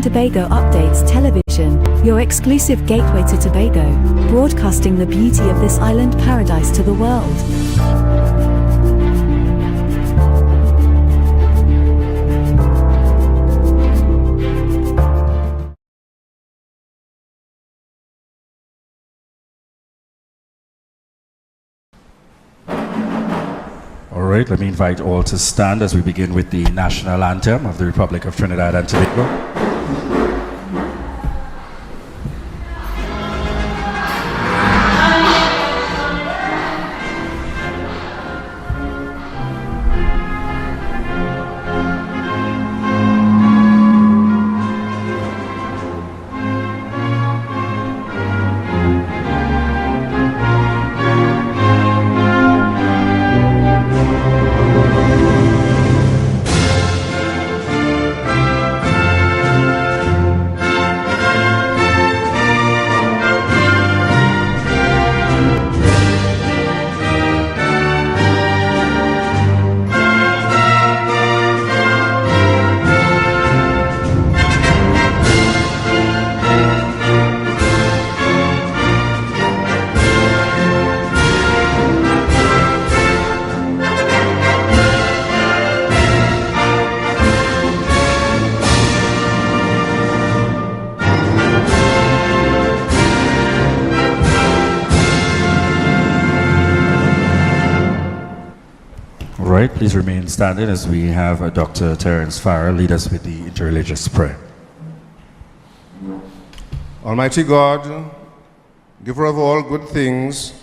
and Tobago Updates Television, your exclusive gateway to Tobago, broadcasting the beauty of this island paradise to the world. All right, let me invite all to stand as we begin with the national anthem of the Republic of Trinidad and Tobago. Please remain standing as we have Dr. Terence Farrell lead us with the interreligious prayer. Almighty God, giver of all good things,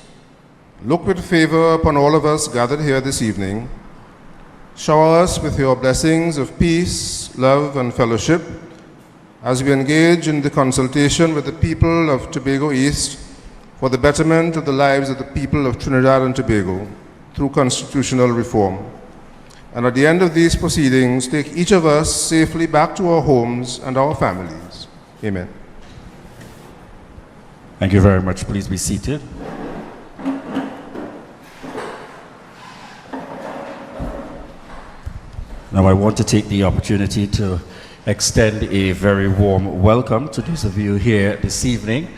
look with favor upon all of us gathered here this evening. Shower us with your blessings of peace, love, and fellowship as we engage in the consultation with the people of Tobago East for the betterment of the lives of the people of Trinidad and Tobago through constitutional reform. And at the end of these proceedings, take each of us safely back to our homes and our families. Amen. Thank you very much. Please be seated. Now I want to take the opportunity to extend a very warm welcome to those of you here this evening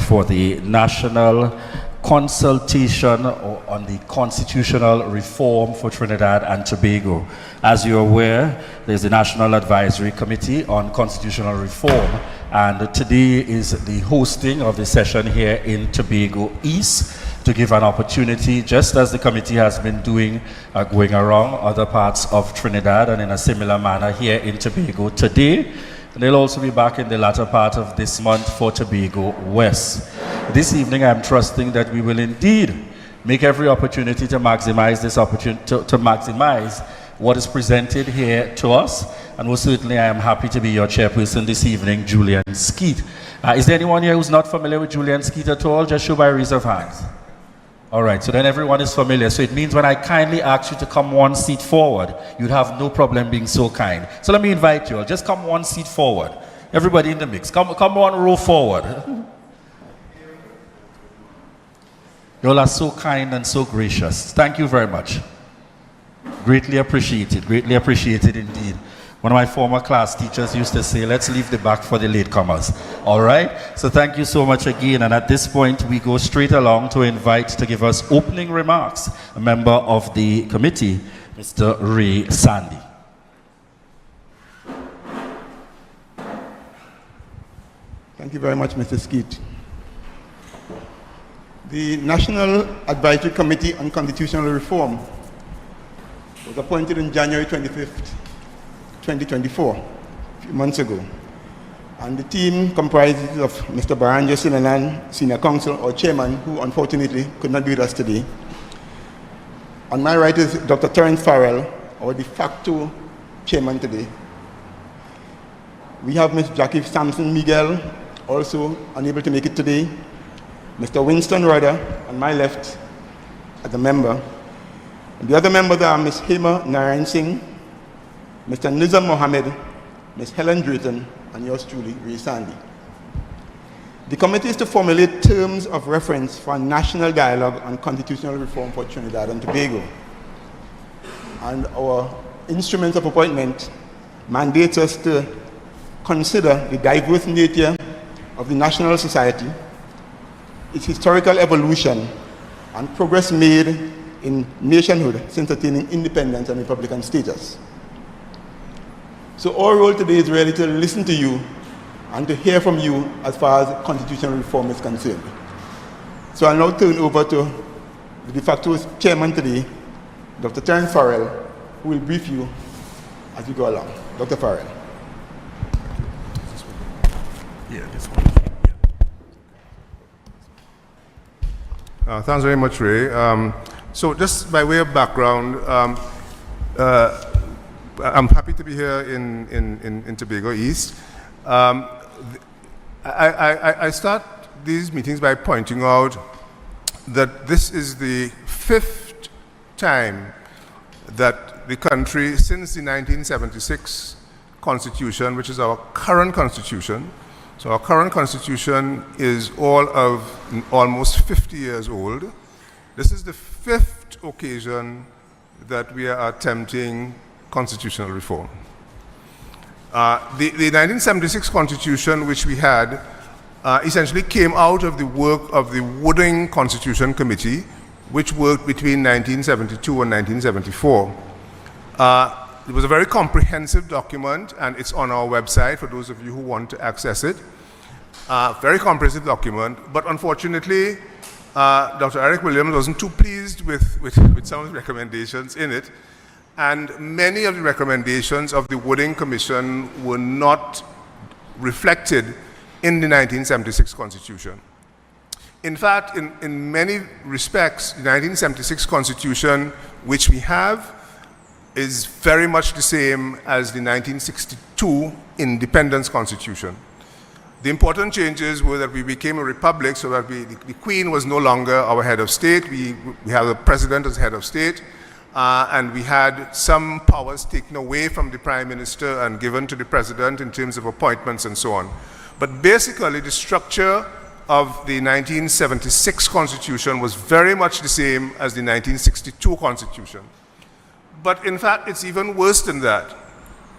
for the national consultation on the constitutional reform for Trinidad and Tobago. As you're aware, there's the National Advisory Committee on Constitutional Reform, and today is the hosting of the session here in Tobago East to give an opportunity, just as the committee has been doing, going around other parts of Trinidad and in a similar manner here in Tobago today. And they'll also be back in the latter part of this month for Tobago West. This evening, I'm trusting that we will indeed make every opportunity to maximize this opportunity, to maximize what is presented here to us. And most certainly, I am happy to be your chairperson this evening, Julian Skeet. Is there anyone here who's not familiar with Julian Skeet at all? Just show by raise of hands. All right, so then everyone is familiar. So it means when I kindly ask you to come one seat forward, you'd have no problem being so kind. So let me invite you all. Just come one seat forward. Everybody in the mix. Come one row forward. You all are so kind and so gracious. Thank you very much. Greatly appreciated. Greatly appreciated indeed. One of my former class teachers used to say, let's leave the back for the latecomers. All right? So thank you so much again. And at this point, we go straight along to invite to give us opening remarks a member of the committee, Mr. Ray Sandy. Thank you very much, Mr. Skeet. The National Advisory Committee on Constitutional Reform was appointed on January 25th, 2024, a few months ago. And the team comprises of Mr. Baranja Sinanan, Senior Counsel or Chairman, who unfortunately could not be with us today. On my right is Dr. Terence Farrell, our de facto Chairman today. We have Ms. Jackie Sampson Miguel, also unable to make it today. Mr. Winston Rudder, on my left, as a member. And the other members are Ms. Hema Narayan Singh, Mr. Nizam Mohammed, Ms. Helen Drayton, and yours truly, Ray Sandy. The committee is to formulate terms of reference for a national dialogue on constitutional reform for Trinidad and Tobago. And our instruments of appointment mandates us to consider the diverse nature of the national society, its historical evolution, and progress made in nationhood since attaining independence and republican status. So our role today is really to listen to you and to hear from you as far as constitutional reform is concerned. So I'll now turn over to the de facto chairman today, Dr. Terence Farrell, who will brief you as we go along. Dr. Farrell. Yeah, this one. Thanks very much, Ray. So just by way of background, I'm happy to be here in Tobago East. I start these meetings by pointing out that this is the 5th time that the country, since the 1976 Constitution, which is our current Constitution, so our current Constitution is all of almost 50 years old. This is the 5th occasion that we are attempting constitutional reform. The 1976 Constitution, which we had, essentially came out of the work of the Wooding Constitution Committee, which worked between 1972 and 1974. It was a very comprehensive document, and it's on our website for those of you who want to access it. Very comprehensive document, but unfortunately, Dr. Eric Williams wasn't too pleased with some of the recommendations in it, and many of the recommendations of the Wooding Commission were not reflected in the 1976 Constitution. In fact, in many respects, the 1976 Constitution, which we have, is very much the same as the 1962 Independence Constitution. The important changes were that we became a republic, so that the Queen was no longer our head of state. We have the president as head of state, and we had some powers taken away from the prime minister and given to the president in terms of appointments and so on. But basically, the structure of the 1976 Constitution was very much the same as the 1962 Constitution. But in fact, it's even worse than that,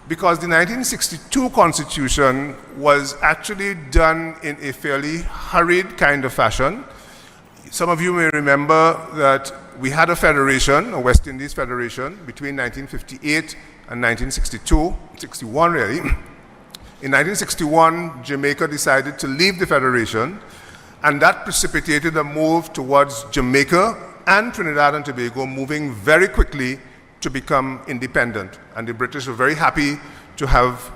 because the 1962 Constitution was actually done in a fairly hurried kind of fashion. Some of you may remember that we had a federation, a West Indies Federation, between 1958 and 1962, 61 really. In 1961, Jamaica decided to leave the federation, and that precipitated a move towards Jamaica and Trinidad and Tobago moving very quickly to become independent. And the British were very happy to have,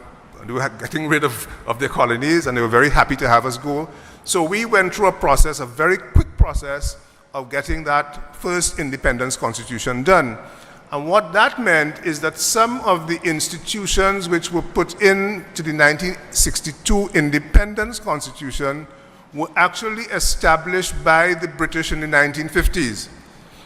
they were getting rid of their colonies, and they were very happy to have us go. So we went through a process, a very quick process of getting that first independence constitution done. And what that meant is that some of the institutions which were put into the 1962 independence constitution were actually established by the British in the 1950s.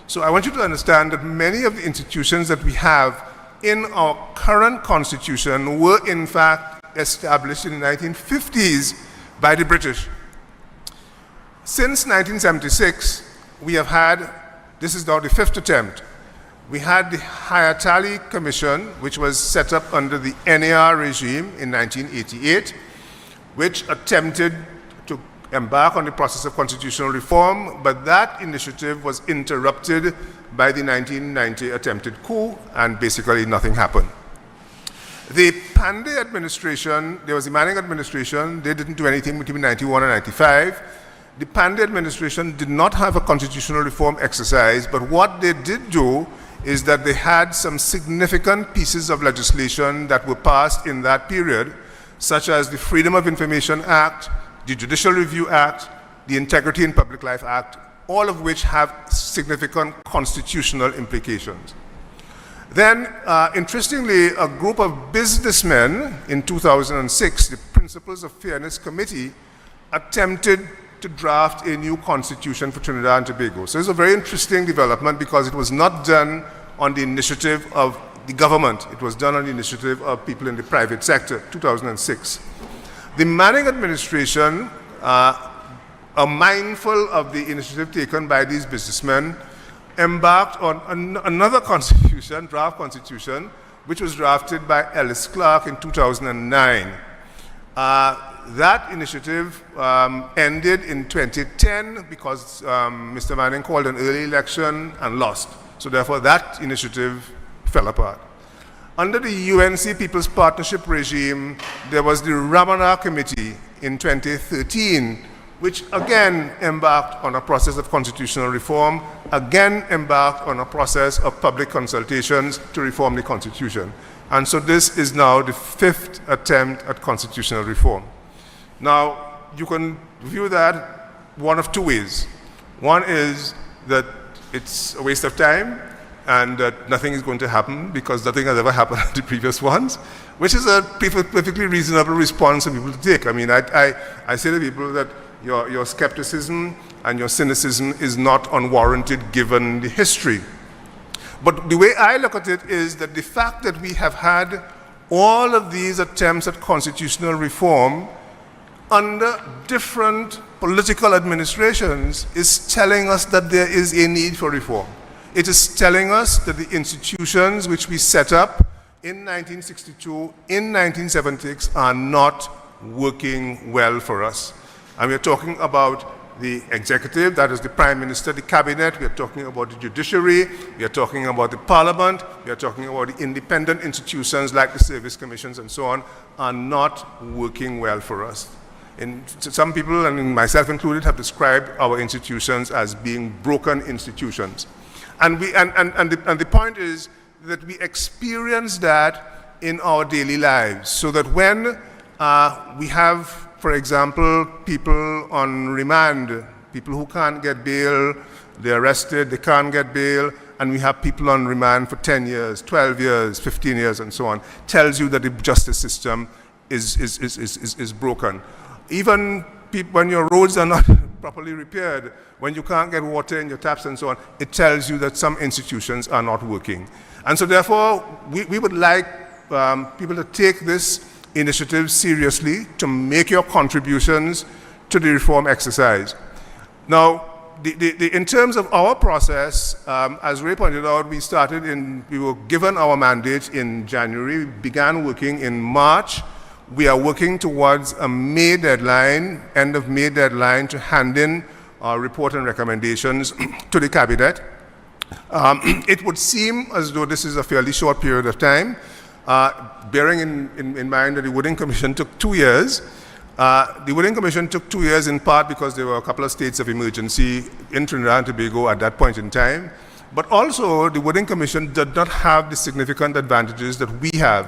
So I want you to understand that many of the institutions that we have in our current constitution were in fact established in the 1950s by the British. Since 1976, we have had, this is now the 5th attempt, we had the Hayatali Commission, which was set up under the NAR regime in 1988, which attempted to embark on the process of constitutional reform, but that initiative was interrupted by the 1990 attempted coup, and basically nothing happened. The Pandey administration, there was the Manning administration, they didn't do anything between 91 and 95. The Pandey administration did not have a constitutional reform exercise, but what they did do is that they had some significant pieces of legislation that were passed in that period, such as the Freedom of Information Act, the Judicial Review Act, the Integrity in Public Life Act, all of which have significant constitutional implications. Then, interestingly, a group of businessmen in 2006, the Principles of Fairness Committee, attempted to draft a new constitution for Trinidad and Tobago. So it's a very interesting development because it was not done on the initiative of the government. It was done on the initiative of people in the private sector, 2006. The Manning administration, mindful of the initiative taken by these businessmen, embarked on another constitution, draft constitution, which was drafted by Ellis Clark in 2009. That initiative ended in 2010 because Mr. Manning called an early election and lost. So therefore, that initiative fell apart. Under the UNC People's Partnership regime, there was the Ramana Committee in 2013, which again embarked on a process of constitutional reform, again embarked on a process of public consultations to reform the Constitution. And so this is now the 5th attempt at constitutional reform. Now, you can view that one of two ways. One is that it's a waste of time and that nothing is going to happen because nothing has ever happened at the previous ones, which is a perfectly reasonable response for people to take. I mean, I say to people that your skepticism and your cynicism is not unwarranted given the history. But the way I look at it is that the fact that we have had all of these attempts at constitutional reform under different political administrations is telling us that there is a need for reform. It is telling us that the institutions which we set up in 1962, in 1976 are not working well for us. And we're talking about the executive, that is the Prime Minister, the Cabinet, we are talking about the judiciary, we are talking about the Parliament, we are talking about the independent institutions like the service commissions and so on, are not working well for us. And some people, and myself included, have described our institutions as being broken institutions. And the point is that we experience that in our daily lives, so that when we have, for example, people on remand, people who can't get bail, they're arrested, they can't get bail, and we have people on remand for 10 years, 12 years, 15 years, and so on, tells you that the justice system is broken. Even when your roads are not properly repaired, when you can't get water in your taps and so on, it tells you that some institutions are not working. And so therefore, we would like people to take this initiative seriously, to make your contributions to the reform exercise. Now, in terms of our process, as Ray pointed out, we were given our mandate in January, we began working in March. We are working towards a May deadline, end of May deadline, to hand in our report and recommendations to the Cabinet. It would seem as though this is a fairly short period of time, bearing in mind that the Wooding Commission took 2 years. The Wooding Commission took 2 years in part because there were a couple of states of emergency in Trinidad and Tobago at that point in time. But also, the Wooding Commission did not have the significant advantages that we have.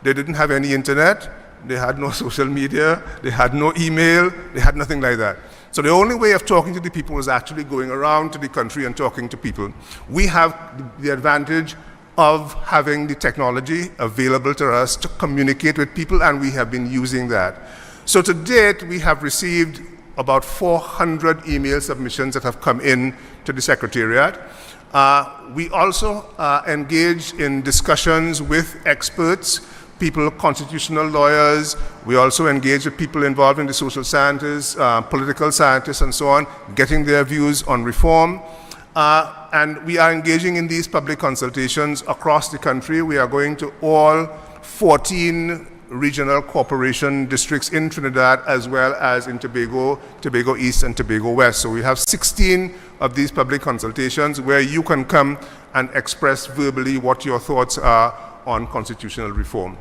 They didn't have any internet. They had no social media, they had no email, they had nothing like that. So the only way of talking to the people was actually going around to the country and talking to people. We have the advantage of having the technology available to us to communicate with people, and we have been using that. So to date, we have received about 400 email submissions that have come in to the Secretariat. We also engaged in discussions with experts, people, constitutional lawyers. We also engage with people involved in the social sciences, political scientists, and so on, getting their views on reform. And we are engaging in these public consultations across the country. We are going to all 14 regional corporation districts in Trinidad, as well as in Tobago, Tobago East and Tobago West. So we have 16 of these public consultations where you can come and express verbally what your thoughts are on constitutional reform.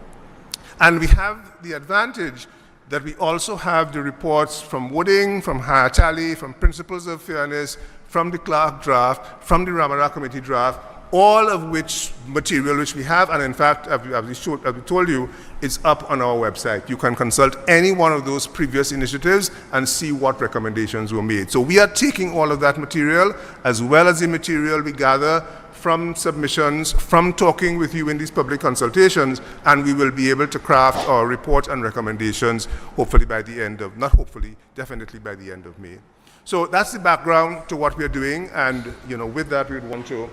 And we have the advantage that we also have the reports from Wooding, from Hayatali, from Principles of Fairness, from the Clark draft, from the Ramana Committee draft, all of which material which we have, and in fact, as we told you, it's up on our website. You can consult any one of those previous initiatives and see what recommendations were made. So we are taking all of that material, as well as the material we gather from submissions, from talking with you in these public consultations, and we will be able to craft our report and recommendations, hopefully by the end of, not hopefully, definitely by the end of May. So that's the background to what we're doing, and with that, we'd want to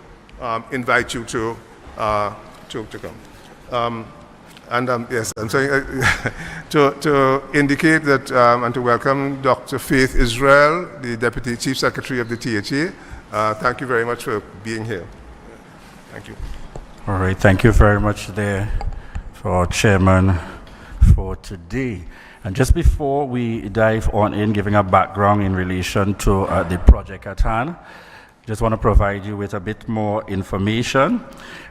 invite you to come. Yes, I'm saying to indicate that and to welcome Dr. Faith Israel, the Deputy Chief Secretary of the THA. Thank you very much for being here. Thank you. All right, thank you very much there for our chairman for today. And just before we dive on in, giving a background in relation to the project at hand, just want to provide you with a bit more information.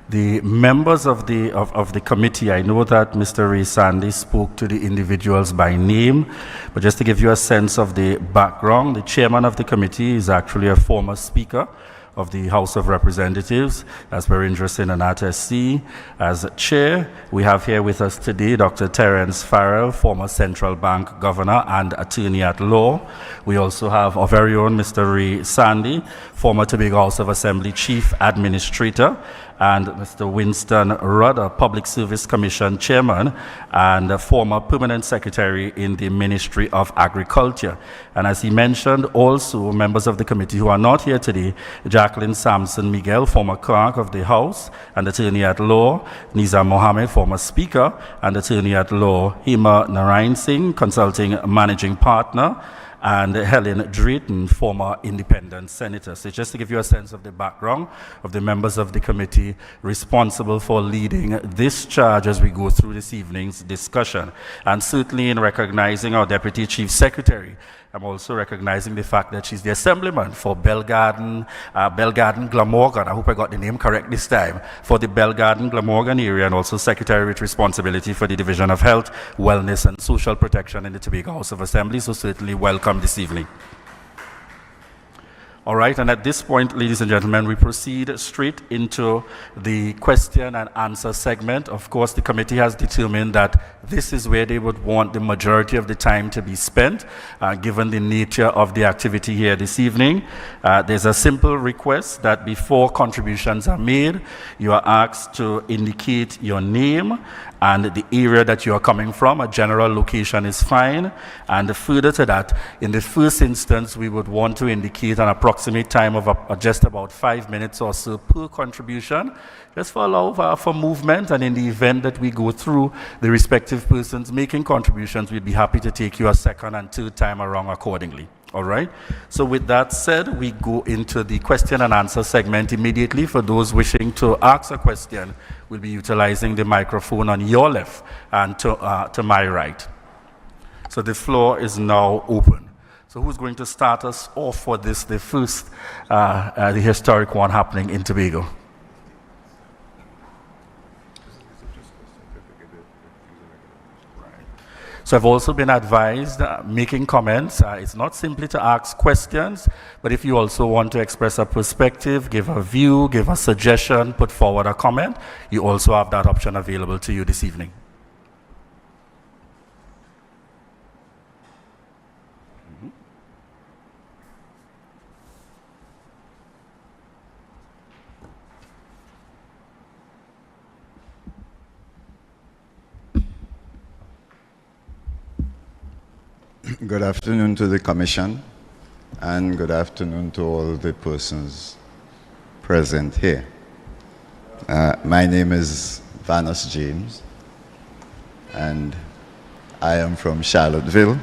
The members of the committee, I know that Mr. Ray Sandy spoke to the individuals by name, but just to give you a sense of the background, the chairman of the committee is actually a former speaker of the House of Representatives, as per interest in an SC. As chair, we have here with us today Dr. Terence Farrell, former Central Bank Governor and Attorney at Law. We also have our very own Mr. Ray Sandy, former Tobago House of Assembly Chief Administrator, and Mr. Winston Rudder, Public Service Commission Chairman and former Permanent Secretary in the Ministry of Agriculture. And as he mentioned, also members of the committee who are not here today, Jacqueline Sampson Miguel, former Clerk of the House and Attorney at Law, Nizam Mohammed, former Speaker and Attorney at Law, Hema Narayan Singh, Consulting Managing Partner, and Helen Drayton, former independent senator. So just to give you a sense of the background of the members of the committee responsible for leading this charge as we go through this evening's discussion. And certainly in recognizing our Deputy Chief Secretary, I'm also recognizing the fact that she's the assemblyman for Belle Garden, Glamorgan. I hope I got the name correct this time. For the Belle Garden, Glamorgan area, and also Secretary with responsibility for the Division of Health, Wellness and Social Protection in the Tobago House of Assembly. So certainly welcome this evening. All right, and at this point, ladies and gentlemen, we proceed straight into the question and answer segment. Of course, the committee has determined that this is where they would want the majority of the time to be spent, given the nature of the activity here this evening. There's a simple request that before contributions are made, you are asked to indicate your name and the area that you are coming from. A general location is fine. And further to that, in the first instance, we would want to indicate an approximate time of just about 5 minutes or so per contribution, just for allow for movement. And in the event that we go through the respective persons making contributions, we'd be happy to take you a second and third time around accordingly. All right. So with that said, we go into the question and answer segment immediately. For those wishing to ask a question, we'll be utilizing the microphone on your left and to my right. So the floor is now open. So who's going to start us off for this, the first, the historic one happening in Tobago? So I've also been advised, making comments, it's not simply to ask questions, but if you also want to express a perspective, give a view, give a suggestion, put forward a comment, you also have that option available to you this evening. Good afternoon to the Commission, and good afternoon to all the persons present here. My name is Vanus James, and I am from Charlottesville.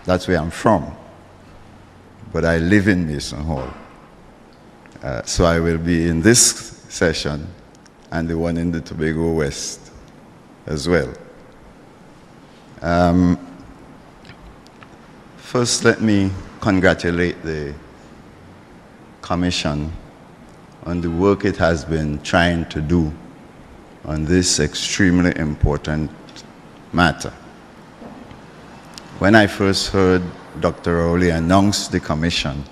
That's where I'm from, but I live in Mason Hall. So I will be in this session and the one in the Tobago West as well. First, let me congratulate the Commission on the work it has been trying to do on this extremely important matter. When I first heard Dr. Rowley announce the Commission,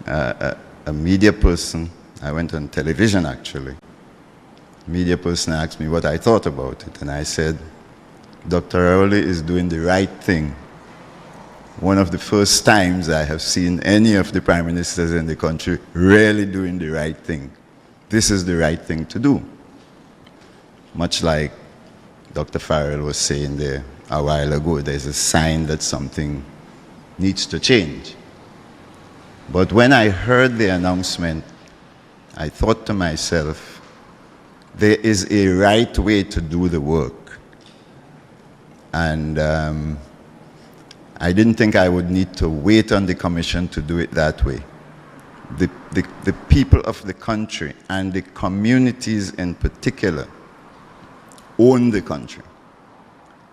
a media person, I went on television actually, a media person asked me what I thought about it, and I said, Dr. Rowley is doing the right thing. One of the first times I have seen any of the prime ministers in the country really doing the right thing. This is the right thing to do. Much like Dr. Farrell was saying there a while ago, there's a sign that something needs to change. But when I heard the announcement, I thought to myself, there is a right way to do the work. And I didn't think I would need to wait on the Commission to do it that way. The people of the country and the communities in particular own the country.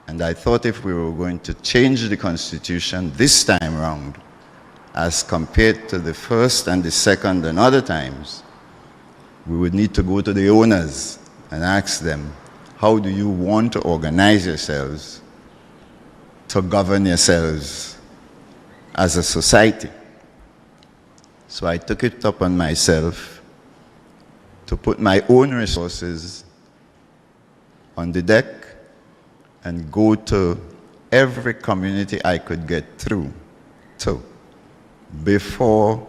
And I thought if we were going to change the Constitution this time round, as compared to the first and the second and other times, we would need to go to the owners and ask them, how do you want to organize yourselves to govern yourselves as a society? So I took it upon myself to put my own resources on the deck and go to every community I could get through to before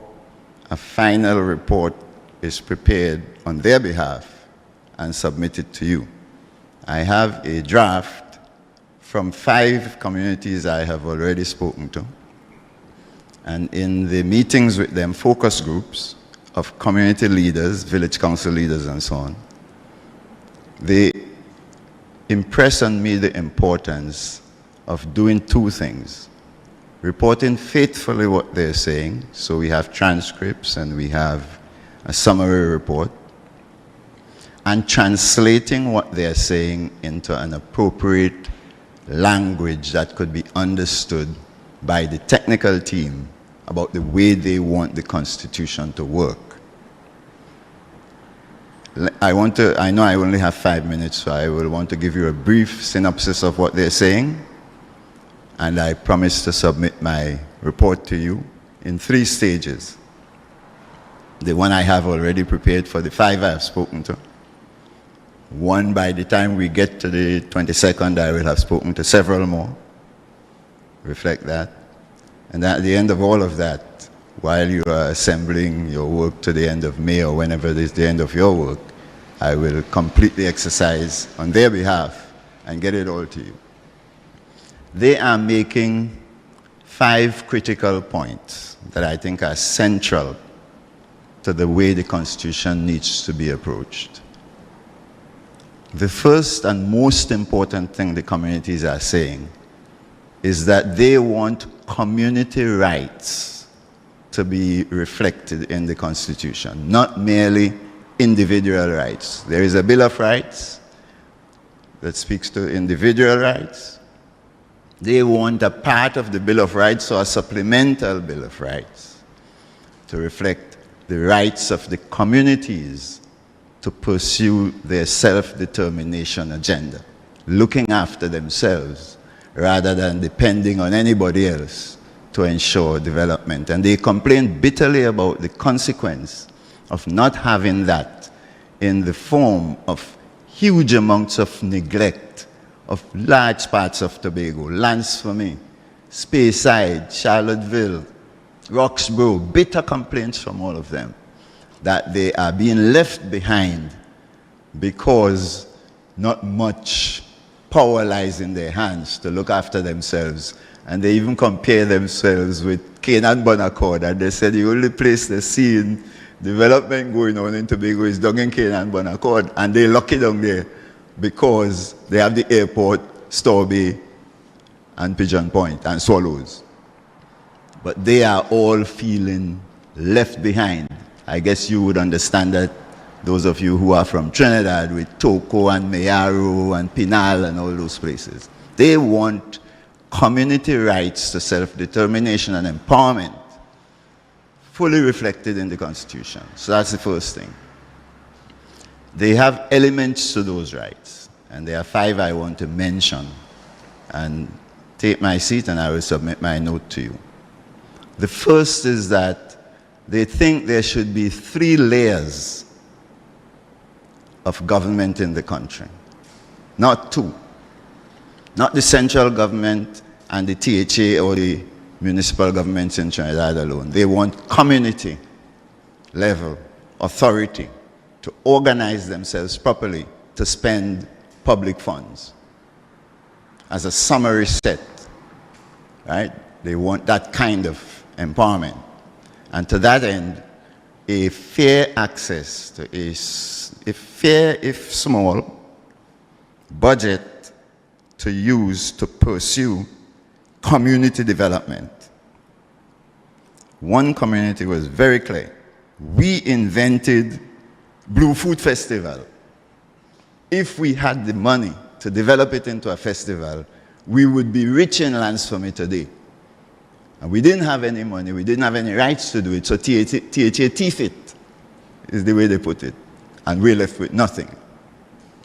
a final report is prepared on their behalf and submitted to you. I have a draft from 5 communities I have already spoken to. And in the meetings with them, focus groups of community leaders, village council leaders and so on, they impress on me the importance of doing 2 things. Reporting faithfully what they're saying, so we have transcripts and we have a summary report, and translating what they're saying into an appropriate language that could be understood by the technical team about the way they want the Constitution to work. I know I only have 5 minutes, so I will want to give you a brief synopsis of what they're saying, and I promise to submit my report to you in 3 stages. The one I have already prepared for the 5 I've spoken to. One, by the time we get to the 22nd, I will have spoken to several more. Reflect that. And at the end of all of that, while you are assembling your work to the end of May or whenever it is the end of your work, I will complete the exercise on their behalf and get it all to you. They are making 5 critical points that I think are central to the way the Constitution needs to be approached. The first and most important thing the communities are saying is that they want community rights to be reflected in the Constitution, not merely individual rights. There is a Bill of Rights that speaks to individual rights. They want a part of the Bill of Rights or a supplemental Bill of Rights to reflect the rights of the communities to pursue their self-determination agenda, looking after themselves rather than depending on anybody else to ensure development. And they complain bitterly about the consequence of not having that in the form of huge amounts of neglect of large parts of Tobago, Lands for Me, Speyside, Charlottesville, Roxborough, bitter complaints from all of them that they are being left behind because not much power lies in their hands to look after themselves. And they even compare themselves with Canaan Bonaccord, and they said the only place they're seeing development going on in Tobago is down in Canaan Bonaccord, and they're lucky down there because they have the airport, Storby, and Pigeon Point, and Swallows. But they are all feeling left behind. I guess you would understand that, those of you who are from Trinidad, with Toco and Mayaro and Pinal and all those places. They want community rights to self-determination and empowerment fully reflected in the Constitution. So that's the first thing. They have elements to those rights, and there are 5 I want to mention. And take my seat and I will submit my note to you. The first is that they think there should be 3 layers of government in the country, not 2. Not the central government and the THA or the municipal governments in Trinidad alone. They want community level authority to organize themselves properly to spend public funds as a summary set, right? They want that kind of empowerment. And to that end, a fair access to a fair, if small, budget to use to pursue community development. One community was very clear. We invented Blue Food Festival. If we had the money to develop it into a festival, we would be rich in lands for me today. And we didn't have any money, we didn't have any rights to do it, so THA teeth it, is the way they put it. And we're left with nothing.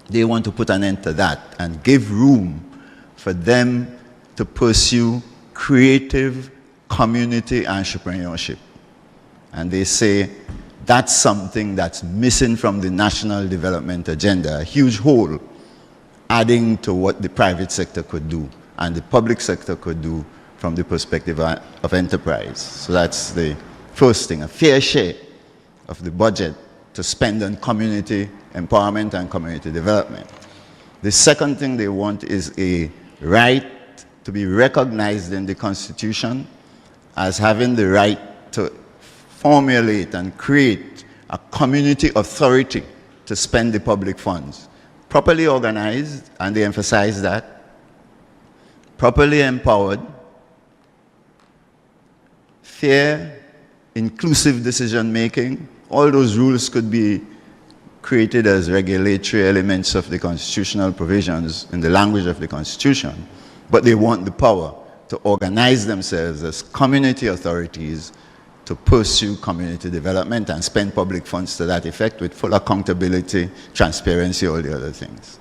They want to put an end to that and give room for them to pursue creative community entrepreneurship. And they say that's something that's missing from the national development agenda, a huge hole, adding to what the private sector could do and the public sector could do from the perspective of enterprise. So that's the first thing, a fair share of the budget to spend on community empowerment and community development. The second thing they want is a right to be recognized in the Constitution as having the right to formulate and create a community authority to spend the public funds. Properly organized, and they emphasize that, properly empowered, fair, inclusive decision making. All those rules could be created as regulatory elements of the constitutional provisions in the language of the Constitution, but they want the power to organize themselves as community authorities to pursue community development and spend public funds to that effect with full accountability, transparency, all the other things.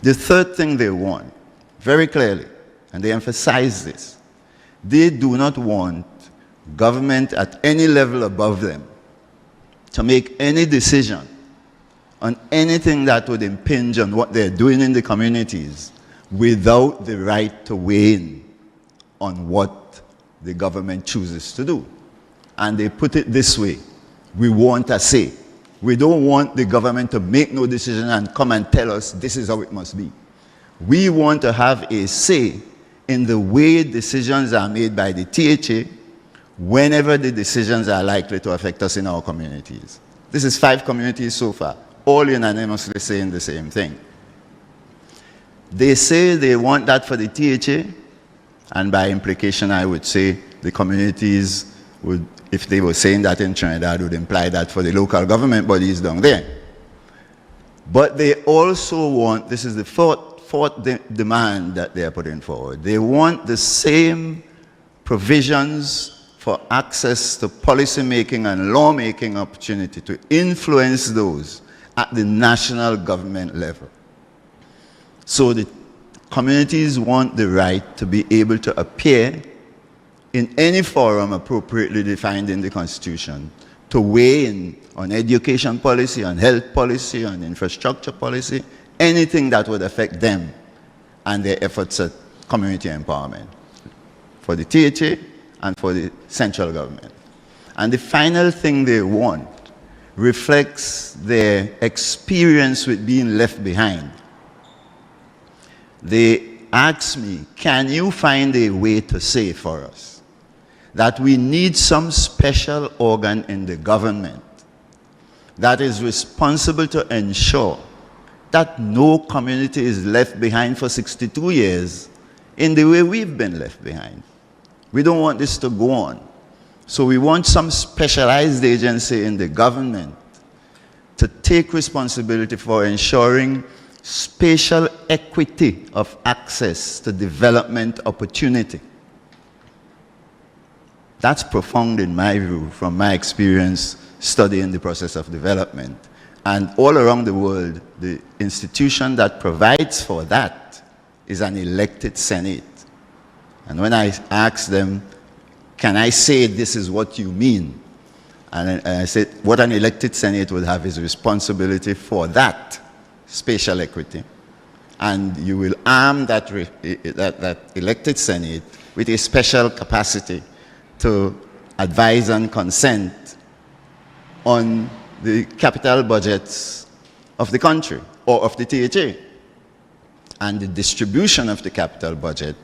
The third thing they want, very clearly, and they emphasize this, they do not want government at any level above them to make any decision on anything that would impinge on what they're doing in the communities without the right to weigh in on what the government chooses to do. And they put it this way: we want a say. We don't want the government to make no decision and come and tell us this is how it must be. We want to have a say in the way decisions are made by the THA whenever the decisions are likely to affect us in our communities. This is 5 communities so far, all unanimously saying the same thing. They say they want that for the THA, and by implication I would say the communities would, if they were saying that in Trinidad, would imply that for the local government bodies down there. But they also want, this is the fourth demand that they are putting forward, they want the same provisions for access to policy making and lawmaking opportunity to influence those at the national government level. So the communities want the right to be able to appear in any forum appropriately defined in the Constitution to weigh in on education policy, on health policy, on infrastructure policy, anything that would affect them and their efforts at community empowerment for the THA and for the central government. And the final thing they want reflects their experience with being left behind. They asked me, can you find a way to say for us that we need some special organ in the government that is responsible to ensure that no community is left behind for 62 years in the way we've been left behind. We don't want this to go on. So we want some specialized agency in the government to take responsibility for ensuring spatial equity of access to development opportunity. That's profound in my view, from my experience studying the process of development. And all around the world, the institution that provides for that is an elected Senate. And when I asked them, can I say this is what you mean? And I said, what an elected Senate would have is responsibility for that spatial equity. And you will arm that elected Senate with a special capacity to advise and consent on the capital budgets of the country or of the THA and the distribution of the capital budget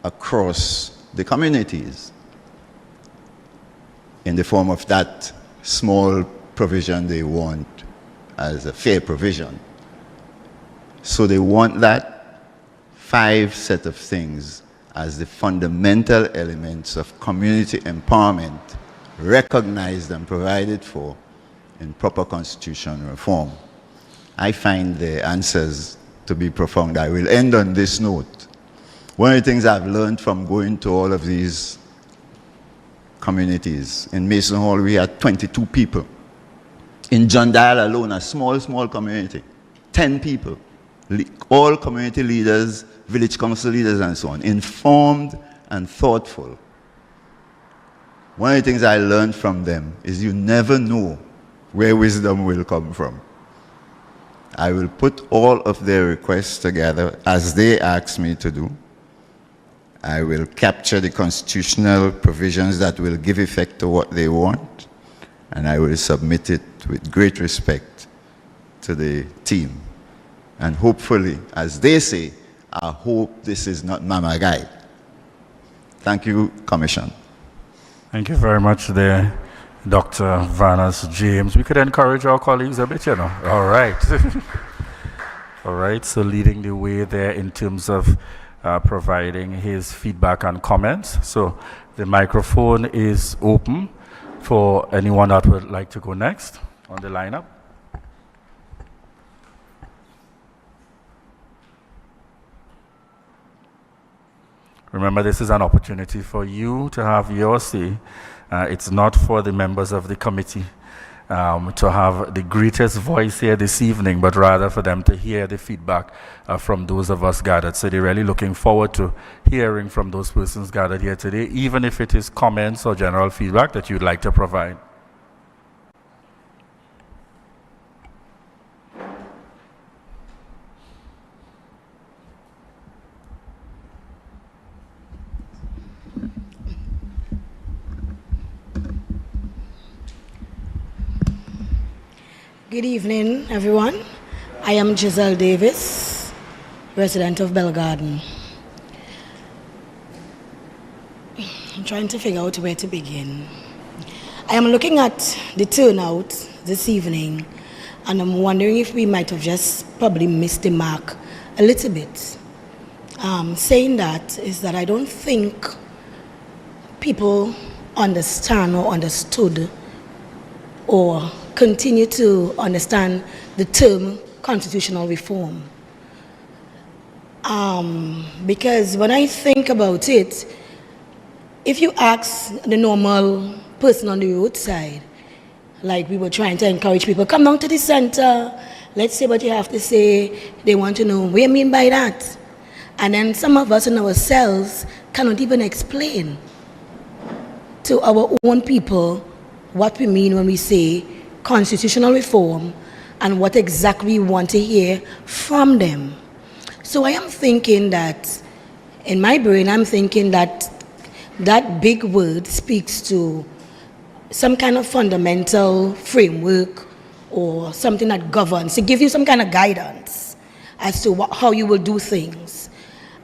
across the communities in the form of that small provision they want as a fair provision. So they want that 5 set of things as the fundamental elements of community empowerment recognized and provided for in proper constitutional reform. I find the answers to be profound. I will end on this note. One of the things I've learned from going to all of these communities, in Mason Hall we had 22 people. In John Dial alone, a small community, 10 people. All community leaders, village council leaders and so on, informed and thoughtful. One of the things I learned from them is you never know where wisdom will come from. I will put all of their requests together as they ask me to do. I will capture the constitutional provisions that will give effect to what they want, and I will submit it with great respect to the team. And hopefully, as they say, I hope this is not Mama Guy. Thank you, Commission. Thank you very much there, Dr. Vanas James. We could encourage our colleagues a bit, you know. All right. All right, so leading the way there in terms of providing his feedback and comments. So the microphone is open for anyone that would like to go next on the lineup. Remember, this is an opportunity for you to have your say. It's not for the members of the committee to have the greatest voice here this evening, but rather for them to hear the feedback from those of us gathered. So they're really looking forward to hearing from those persons gathered here today, even if it is comments or general feedback that you'd like to provide. Good evening, everyone. I am Giselle Davis, resident of Belle Garden. I'm trying to figure out where to begin. I am looking at the turnout this evening, and I'm wondering if we might have just probably missed the mark a little bit. Saying that is that I don't think people understand or understood or continue to understand the term constitutional reform. Because when I think about it, if you ask the normal person on the roadside, like we were trying to encourage people, come down to the center, let's say what you have to say, they want to know, what do you mean by that? And then some of us in ourselves cannot even explain to our own people what we mean when we say constitutional reform and what exactly we want to hear from them. So I am thinking that, in my brain, I'm thinking that that big word speaks to some kind of fundamental framework or something that governs, to give you some kind of guidance as to how you will do things.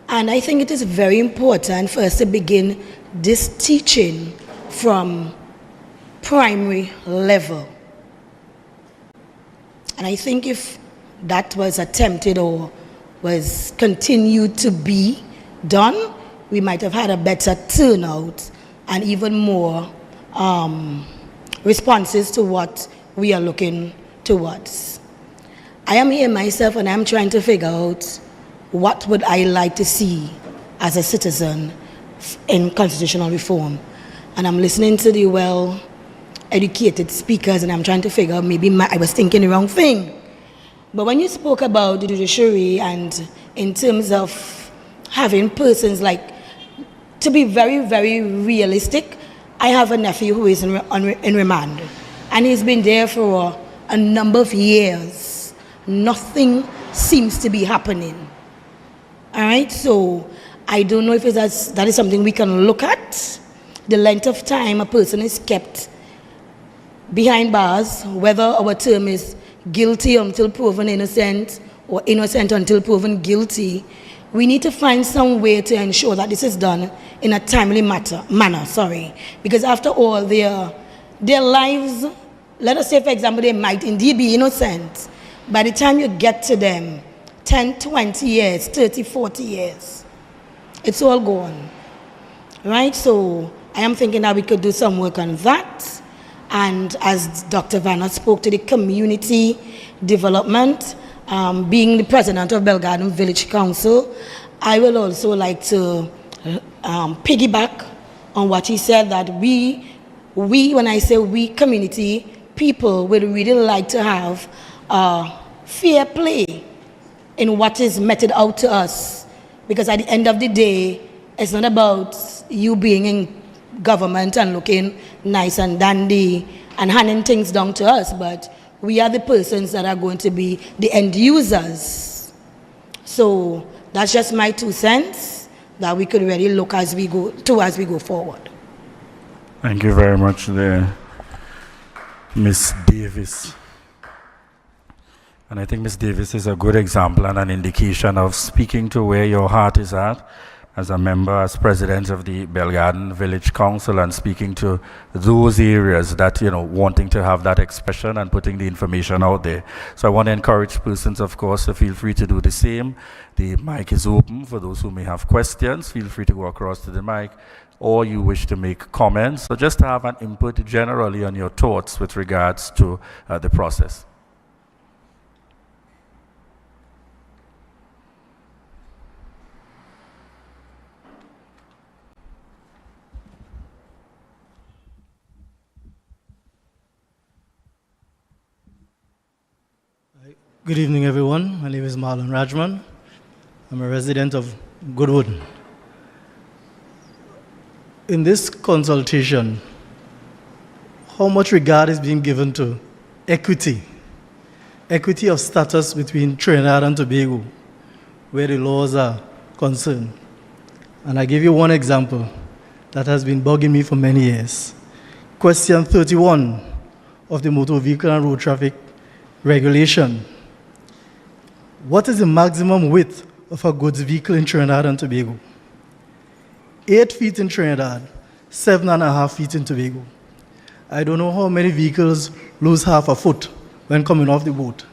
And I think it is very important for us to begin this teaching from primary level. And I think if that was attempted or was continued to be done, we might have had a better turnout and even more responses to what we are looking towards. I am here myself and I'm trying to figure out what would I like to see as a citizen in constitutional reform. And I'm listening to the well-educated speakers and I'm trying to figure out maybe I was thinking the wrong thing. But when you spoke about the judiciary and in terms of having persons like, to be very, very realistic, I have a nephew who is in remand and he's been there for a number of years. Nothing seems to be happening. All right, so I don't know if that is something we can look at. The length of time a person is kept behind bars, whether our term is guilty until proven innocent or innocent until proven guilty. We need to find some way to ensure that this is done in a timely manner, because after all, their lives, let us say, for example, they might indeed be innocent. By the time you get to them, 10, 20 years, 30, 40 years, it's all gone, right? So I am thinking that we could do some work on that. And as Dr. Vanna spoke to the community development, being the president of Belle Garden Village Council, I will also like to piggyback on what he said, that we, when I say we, community, people would really like to have fair play in what is meted out to us. Because at the end of the day, it's not about you being in government and looking nice and dandy and handing things down to us, but we are the persons that are going to be the end users. So that's just my 2 cents that we could really look as we go forward. Thank you very much there, Ms. Davis. And I think Ms. Davis is a good example and an indication of speaking to where your heart is at as a member, as president of the Belle Garden Village Council, and speaking to those areas that, wanting to have that expression and putting the information out there. So I want to encourage persons, of course, to feel free to do the same. The mic is open for those who may have questions. Feel free to go across to the mic, or you wish to make comments. So just to have an input generally on your thoughts with regards to the process. Good evening, everyone. My name is Marlon Rajman. I'm a resident of Goodwood. In this consultation, how much regard is being given to equity of status between Trinidad and Tobago, where the laws are concerned? And I give you one example that has been bugging me for many years. Question 31 of the Motor Vehicle and Road Traffic Regulation. What is the maximum width of a goods vehicle in Trinidad and Tobago? 8 feet in Trinidad, 7.5 feet in Tobago. I don't know how many vehicles lose half a foot when coming off the boat.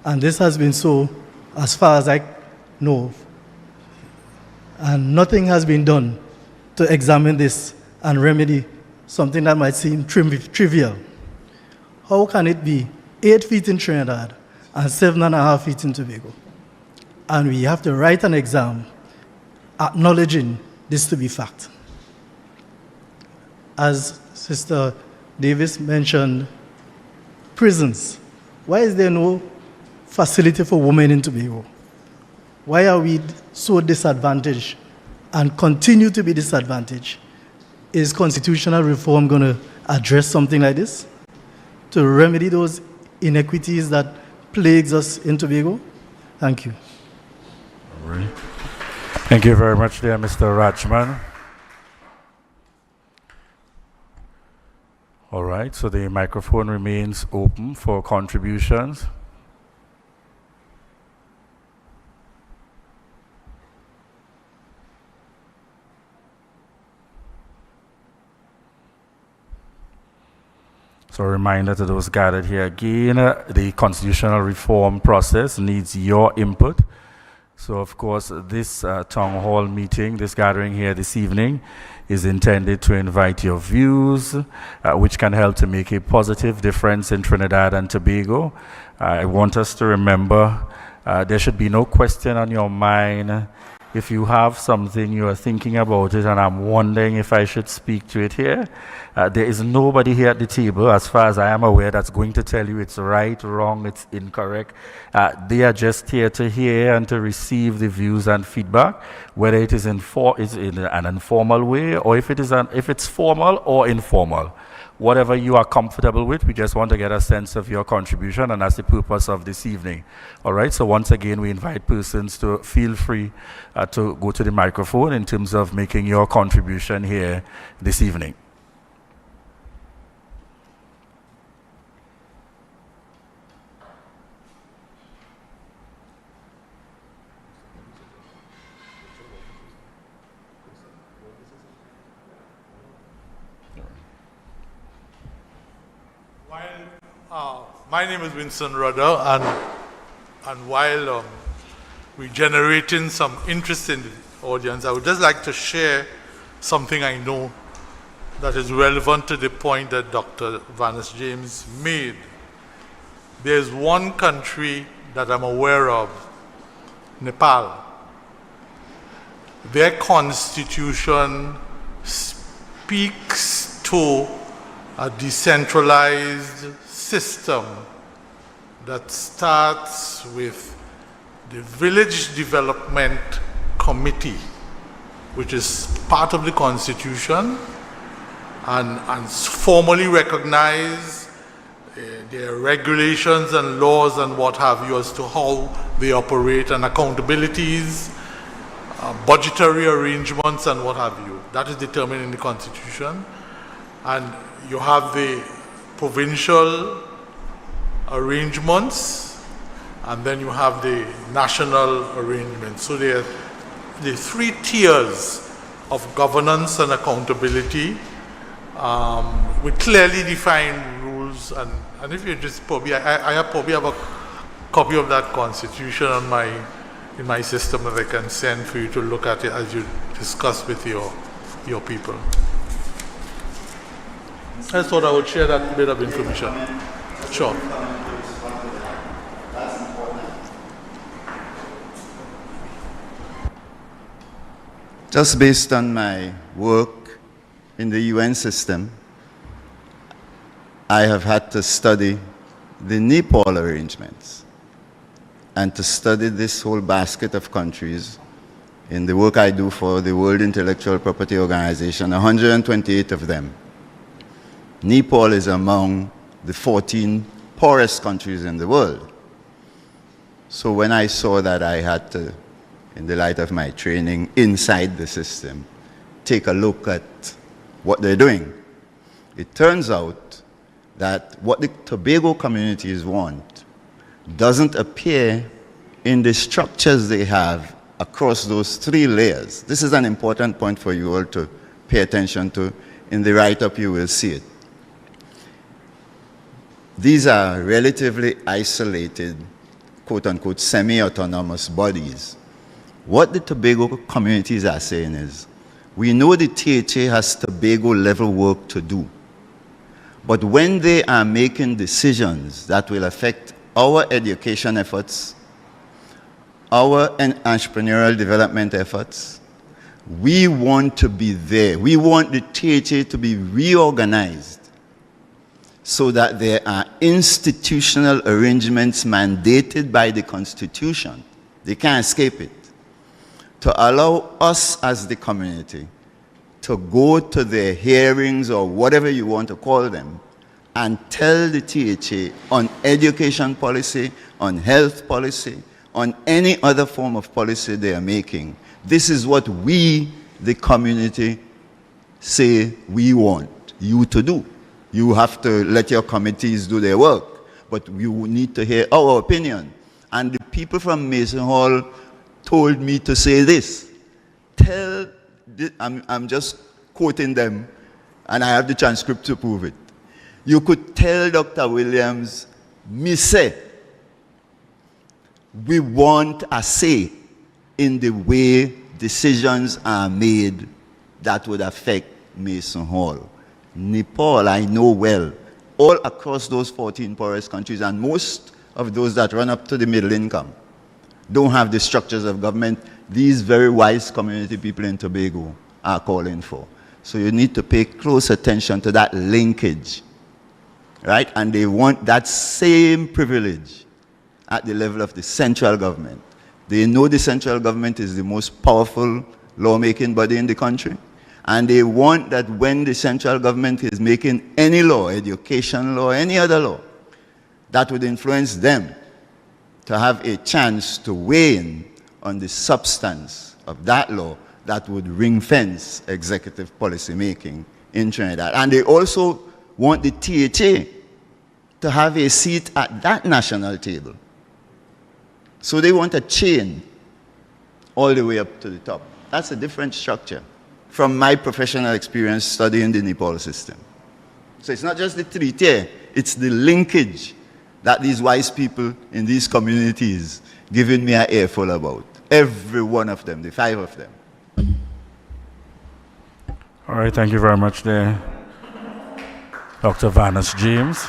And this has been so as far as I know. And nothing has been done to examine this and remedy something that might seem trivial. How can it be 8 feet in Trinidad and 7.5 feet in Tobago? And we have to write an exam acknowledging this to be fact. As Sister Davis mentioned, prisons. Why is there no facility for women in Tobago? Why are we so disadvantaged and continue to be disadvantaged? Is constitutional reform going to address something like this to remedy those inequities that plagues us in Tobago? Thank you. All right. Thank you very much there, Mr. Rajman. All right, so the microphone remains open for contributions. So a reminder to those gathered here again, the constitutional reform process needs your input. So of course, this town hall meeting, this gathering here this evening, is intended to invite your views, which can help to make a positive difference in Trinidad and Tobago. I want us to remember there should be no question on your mind. If you have something, you are thinking about it, and I'm wondering if I should speak to it here, there is nobody here at the table, as far as I am aware, that's going to tell you it's right, wrong, it's incorrect. They are just here to hear and to receive the views and feedback, whether it is in an informal way, or if it's formal or informal. Whatever you are comfortable with, we just want to get a sense of your contribution, and that's the purpose of this evening. All right, so once again, we invite persons to feel free to go to the microphone in terms of making your contribution here this evening. My name is Winston Rudder, and while we're generating some interest in the audience, I would just like to share something I know that is relevant to the point that Dr. Vanis James made. There's one country that I'm aware of, Nepal. their constitution speaks to a decentralized system that starts with the Village Development Committee, which is part of the Constitution, and formally recognize their regulations and laws and what have you as to how they operate, and accountabilities, budgetary arrangements and what have you. That is determined in the Constitution. And you have the provincial arrangements, and then you have the national arrangements. So there are the three tiers of governance and accountability with clearly defined rules. And if you just probably, I probably have a copy of that constitution in my system that I can send for you to look at it as you discuss with your people. I thought I would share that bit of information. Sure. Just based on my work in the UN system, I have had to study the Nepal arrangements and to study this whole basket of countries in the work I do for the World Intellectual Property Organization, 128 of them. Nepal is among the 14 poorest countries in the world. So when I saw that, I had to, in the light of my training inside the system, take a look at what they're doing. It turns out that what the Tobago communities want doesn't appear in the structures they have across those three layers. This is an important point for you all to pay attention to. In the write-up, you will see it. These are relatively isolated, quote-unquote, semi-autonomous bodies. What the Tobago communities are saying is, we know the THA has Tobago-level work to do, but when they are making decisions that will affect our education efforts, our entrepreneurial development efforts, we want to be there. We want the THA to be reorganized so that there are institutional arrangements mandated by the Constitution. They can't escape it. To allow us as the community to go to their hearings or whatever you want to call them and tell the THA on education policy, on health policy, on any other form of policy they are making. This is what we, the community, say we want you to do. You have to let your committees do their work, but you need to hear our opinion. And the people from Mason Hall told me to say this. I'm just quoting them, and I have the transcript to prove it. You could tell Dr. Williams, me say, we want a say in the way decisions are made that would affect Mason Hall. Nepal, I know well, all across those 14 poorest countries, and most of those that run up to the middle income, don't have the structures of government these very wise community people in Tobago are calling for. So you need to pay close attention to that linkage, right? And they want that same privilege at the level of the central government. They know the central government is the most powerful lawmaking body in the country. And they want that when the central government is making any law, education law, any other law, that would influence them to have a chance to weigh in on the substance of that law that would ring-fence executive policy making in Trinidad. And they also want the THA to have a seat at that national table. So they want a chain all the way up to the top. That's a different structure from my professional experience studying the Nepal system. So it's not just the three-tier, it's the linkage that these wise people in these communities giving me an earful about. Every one of them, the 5 of them. All right, thank you very much there, Dr. Vanus James.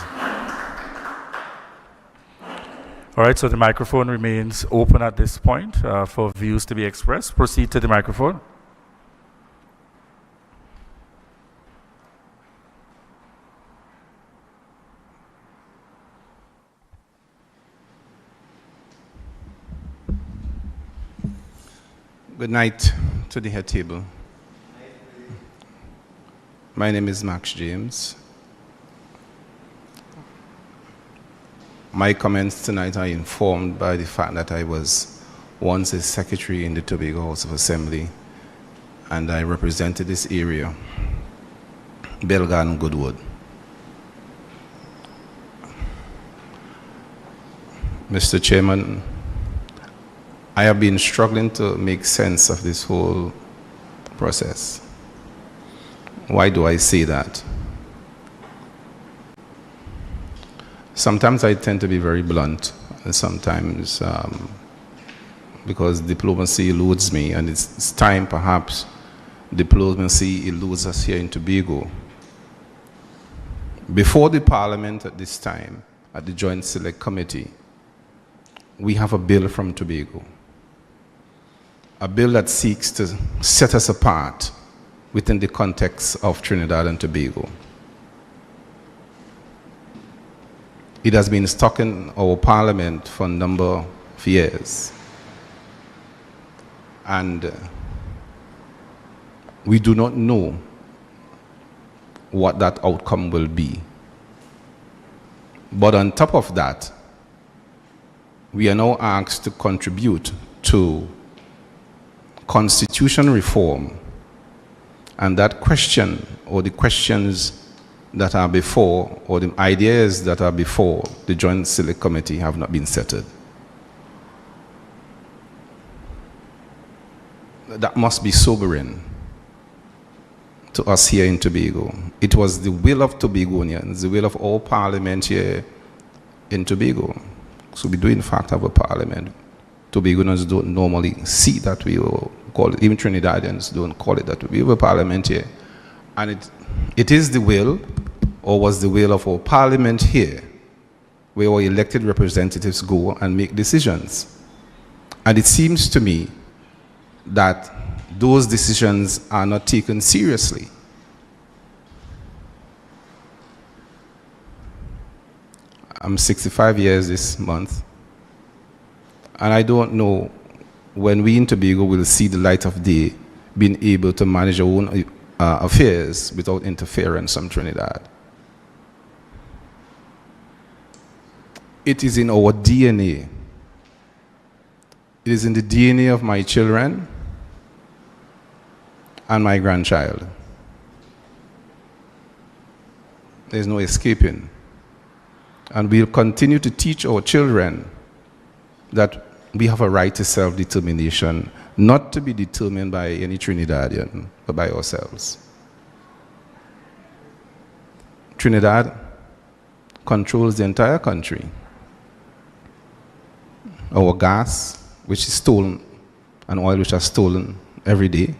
All right, so the microphone remains open at this point for views to be expressed. Proceed to the microphone. Good night to the head table. My name is Max James. My comments tonight are informed by the fact that I was once a secretary in the Tobago House of Assembly, and I represented this area, Belle and Goodwood. Mr. Chairman, I have been struggling to make sense of this whole process. Why do I say that? Sometimes I tend to be very blunt, and sometimes because diplomacy eludes me, and it's time perhaps diplomacy eludes us here in Tobago. Before the Parliament at this time, at the Joint Select Committee, we have a bill from Tobago. A bill that seeks to set us apart within the context of Trinidad and Tobago. It has been stuck in our parliament for a number of years. And we do not know what that outcome will be. But on top of that, we are now asked to contribute to constitution reform, and that question, or the questions that are before, or the ideas that are before the Joint Select Committee have not been settled. That must be sobering to us here in Tobago. It was the will of Tobagonians, the will of all parliament here in Tobago. So we do in fact have a parliament. Tobagonians don't normally see that we will call it, even Trinidadians don't call it that. We have a parliament here. And it is the will, or was the will of our parliament here, where our elected representatives go and make decisions. And it seems to me that those decisions are not taken seriously. I'm 65 years this month, and I don't know when we in Tobago will see the light of day, being able to manage our own affairs without interference from Trinidad. It is in our DNA. It is in the DNA of my children and my grandchild. There's no escaping. And we'll continue to teach our children that we have a right to self-determination, not to be determined by any Trinidadian, but by ourselves. Trinidad controls the entire country. Our gas, which is stolen, and oil, which are stolen every day.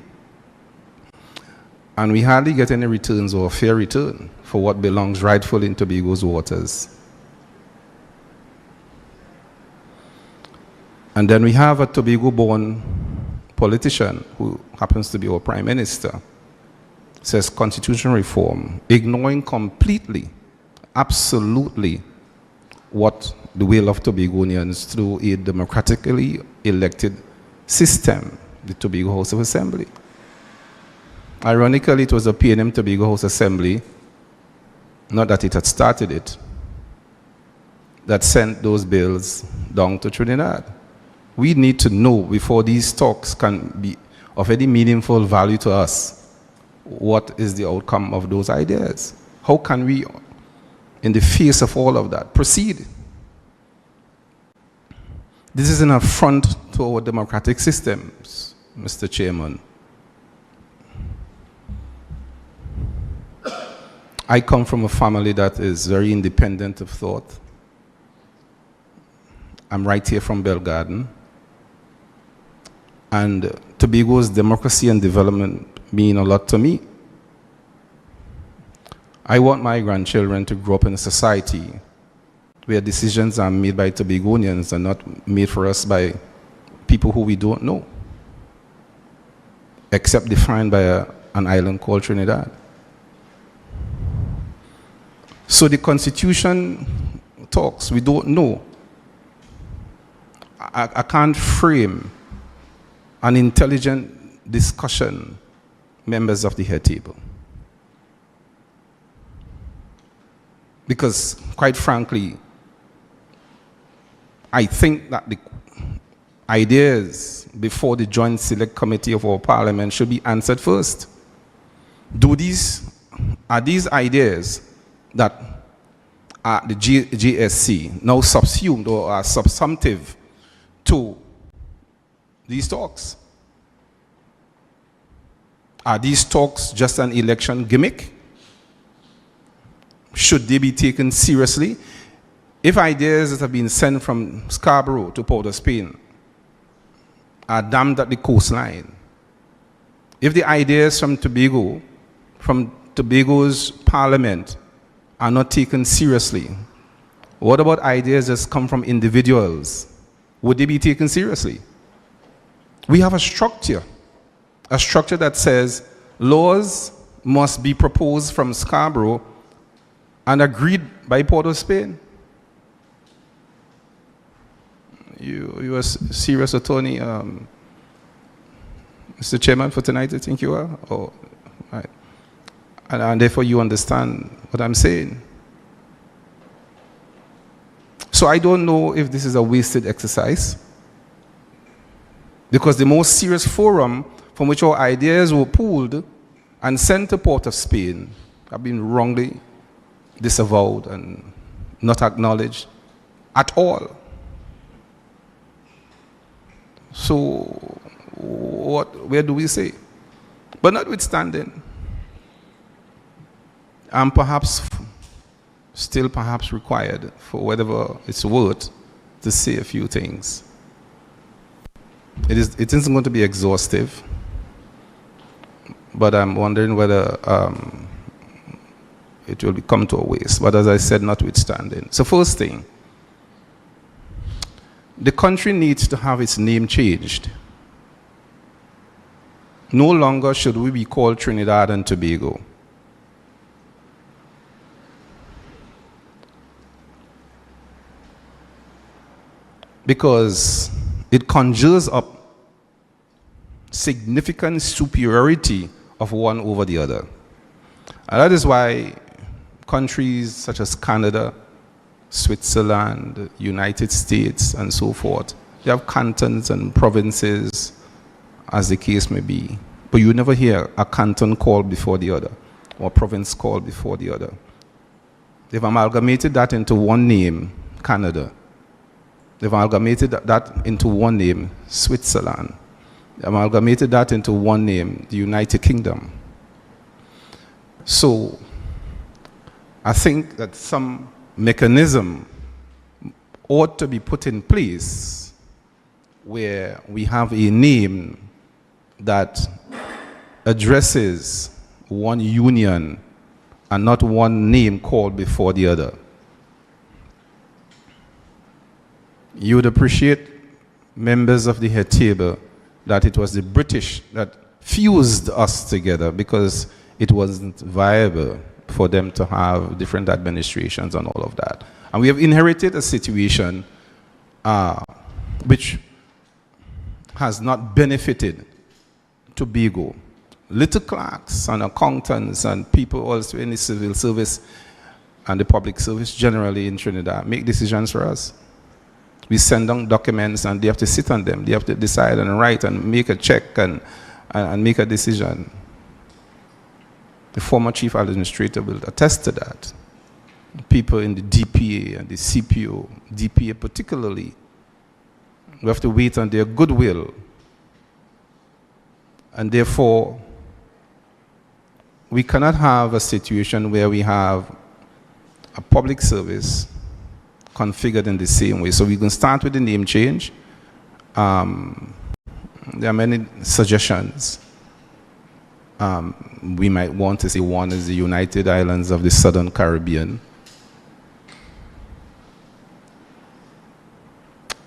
And we hardly get any returns or a fair return for what belongs rightfully in Tobago's waters. And then we have a Tobago-born politician who happens to be our prime minister, says constitutional reform, ignoring completely, absolutely, what the will of Tobagonians through a democratically elected system, the Tobago House of Assembly. Ironically, it was the PNM Tobago House Assembly, not that it had started it, that sent those bills down to Trinidad. We need to know, before these talks can be of any meaningful value to us, what is the outcome of those ideas? How can we, in the face of all of that, proceed? This is an affront to our democratic systems, Mr. Chairman. I come from a family that is very independent of thought. I'm right here from Belle Garden. And Tobago's democracy and development mean a lot to me. I want my grandchildren to grow up in a society where decisions are made by Tobagonians and not made for us by people who we don't know, except defined by an island called Trinidad. So the Constitution talks, we don't know. I can't frame an intelligent discussion, members of the head table. Because, quite frankly, I think that the ideas before the Joint Select Committee of our Parliament should be answered first. Are these ideas that are the JSC now subsumed or are subsumptive to these talks? Are these talks just an election gimmick? Should they be taken seriously? If ideas that have been sent from Scarborough to Port of Spain are dammed at the coastline, if the ideas from Tobago's parliament are not taken seriously, what about ideas that come from individuals? Would they be taken seriously? We have a structure that says laws must be proposed from Scarborough and agreed by Port of Spain. You are a serious attorney, Mr. Chairman, for tonight, I think you are? Oh, right. And therefore you understand what I'm saying. So I don't know if this is a wasted exercise, because the most serious forum from which our ideas were pooled and sent to Port of Spain have been wrongly disavowed and not acknowledged at all. So where do we say? But notwithstanding, I'm perhaps still required, for whatever it's worth, to say a few things. It isn't going to be exhaustive, but I'm wondering whether it will come to a waste. But as I said, notwithstanding. So first thing, the country needs to have its name changed. No longer should we be called Trinidad and Tobago. Because it conjures up significant superiority of one over the other. And that is why countries such as Canada, Switzerland, United States, and so forth, they have cantons and provinces, as the case may be. But you never hear a canton called before the other, or a province called before the other. They've amalgamated that into one name, Canada. They've amalgamated that into one name, Switzerland. They amalgamated that into one name, the United Kingdom. So, I think that some mechanism ought to be put in place where we have a name that addresses one union and not one name called before the other. You would appreciate, members of the head table, that it was the British that fused us together, because it wasn't viable for them to have different administrations and all of that. And we have inherited a situation which has not benefited Tobago. Little clerks and accountants and people also in the civil service and the public service generally in Trinidad make decisions for us. We send down documents and they have to sit on them. They have to decide and write and make a check and make a decision. The former chief administrator will attest to that. People in the DPA and the CPO, DPA particularly, we have to wait on their goodwill. And therefore, we cannot have a situation where we have a public service configured in the same way. So we can start with the name change. There are many suggestions. We might want to say one is the United Islands of the Southern Caribbean.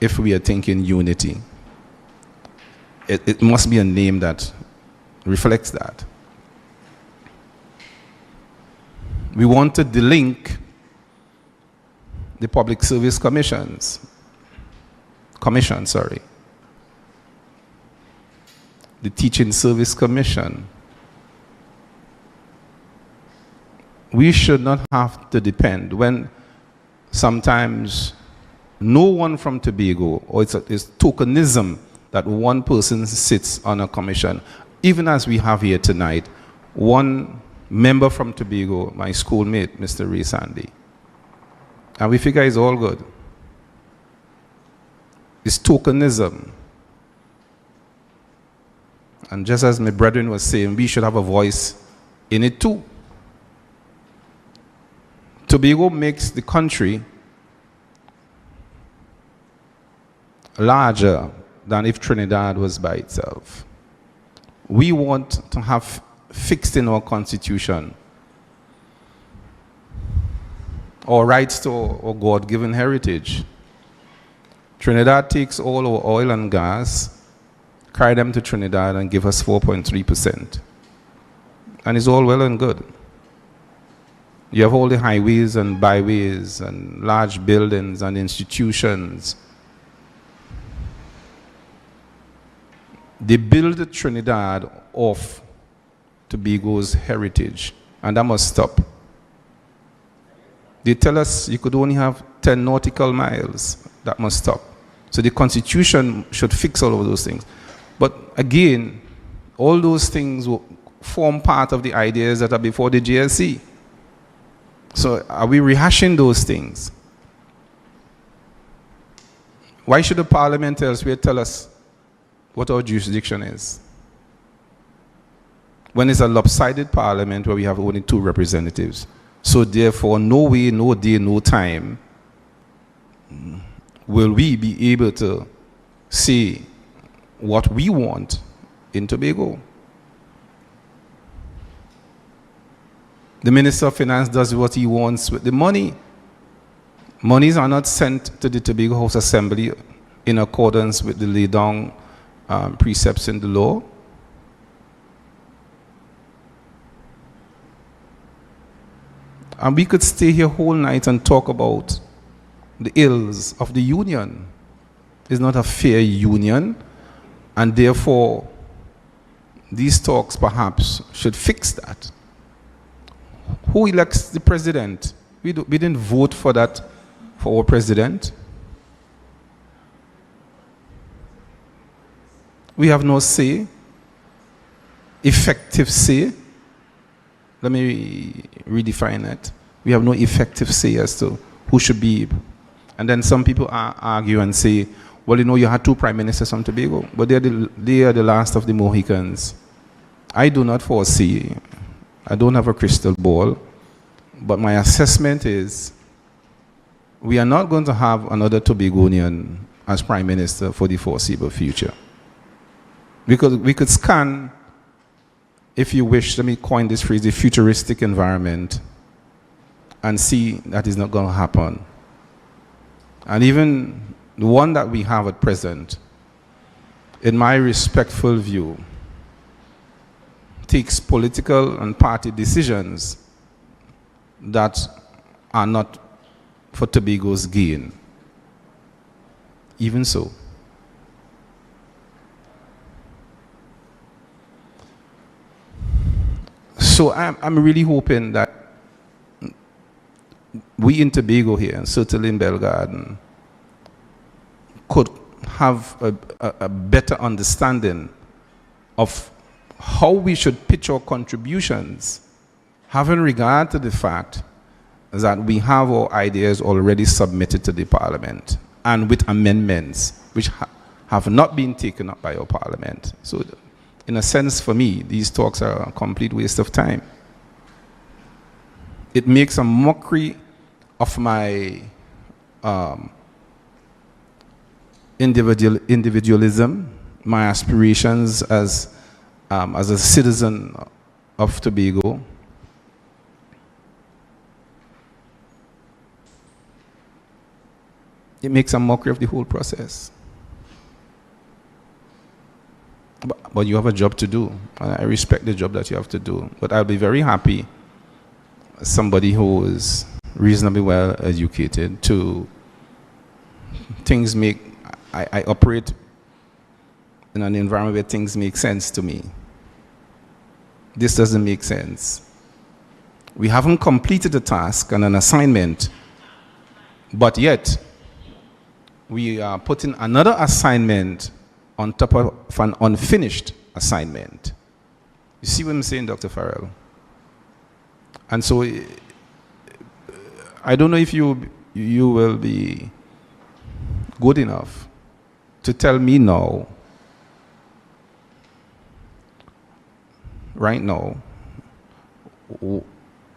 if we are thinking unity. It must be a name that reflects that. We want to delink the Public Service Commission, the Teaching Service Commission. We should not have to depend when sometimes no one from Tobago, or it's tokenism that one person sits on a commission. Even as we have here tonight, one member from Tobago, my schoolmate, Mr. Ray Sandy. And we figure it's all good. It's tokenism. And just as my brethren was saying, we should have a voice in it too. Tobago makes the country larger than if Trinidad was by itself. We want to have fixed in our constitution our rights to our God-given heritage. Trinidad takes all our oil and gas, carry them to Trinidad and give us 4.3%. And it's all well and good. You have all the highways and byways and large buildings and institutions. They build Trinidad off Tobago's heritage, and that must stop. They tell us you could only have 10 nautical miles. That must stop. So the Constitution should fix all of those things. But again, all those things will form part of the ideas that are before the GSC. So are we rehashing those things? Why should the Parliament elsewhere tell us what our jurisdiction is? When it's a lopsided Parliament where we have only 2 representatives. So therefore, no way, no day, no time will we be able to say what we want in Tobago. The Minister of Finance does what he wants with the money. Monies are not sent to the Tobago House Assembly in accordance with the laid down precepts in the law. And we could stay here whole night and talk about the ills of the union. It's not a fair union, and therefore these talks perhaps should fix that. Who elects the president? We didn't vote for that, for our president. We have no say, effective say. Let me redefine that. We have no effective say as to who should be. And then some people argue and say, well, you know, you had 2 prime ministers from Tobago, but they are the last of the Mohicans. I do not foresee, I don't have a crystal ball, but my assessment is we are not going to have another Tobagonian as prime minister for the foreseeable future. Because we could scan, if you wish, let me coin this phrase, the futuristic environment, and see that is not going to happen. And even the one that we have at present, in my respectful view, takes political and party decisions that are not for Tobago's gain. Even so. So I'm really hoping that we in Tobago here, and certainly in Belle Garden, could have a better understanding of how we should pitch our contributions, having regard to the fact that we have our ideas already submitted to the Parliament, and with amendments which have not been taken up by our Parliament. So in a sense, for me, these talks are a complete waste of time. It makes a mockery of my individualism, my aspirations as a citizen of Tobago. it makes a mockery of the whole process. But you have a job to do, and I respect the job that you have to do. But I'll be very happy, somebody who is reasonably well educated, to things make, I operate in an environment where things make sense to me. This doesn't make sense. We haven't completed a task and an assignment, but yet we are putting another assignment on top of an unfinished assignment. You see what I'm saying, Dr. Farrell? And so I don't know if you will be good enough to tell me now, right now,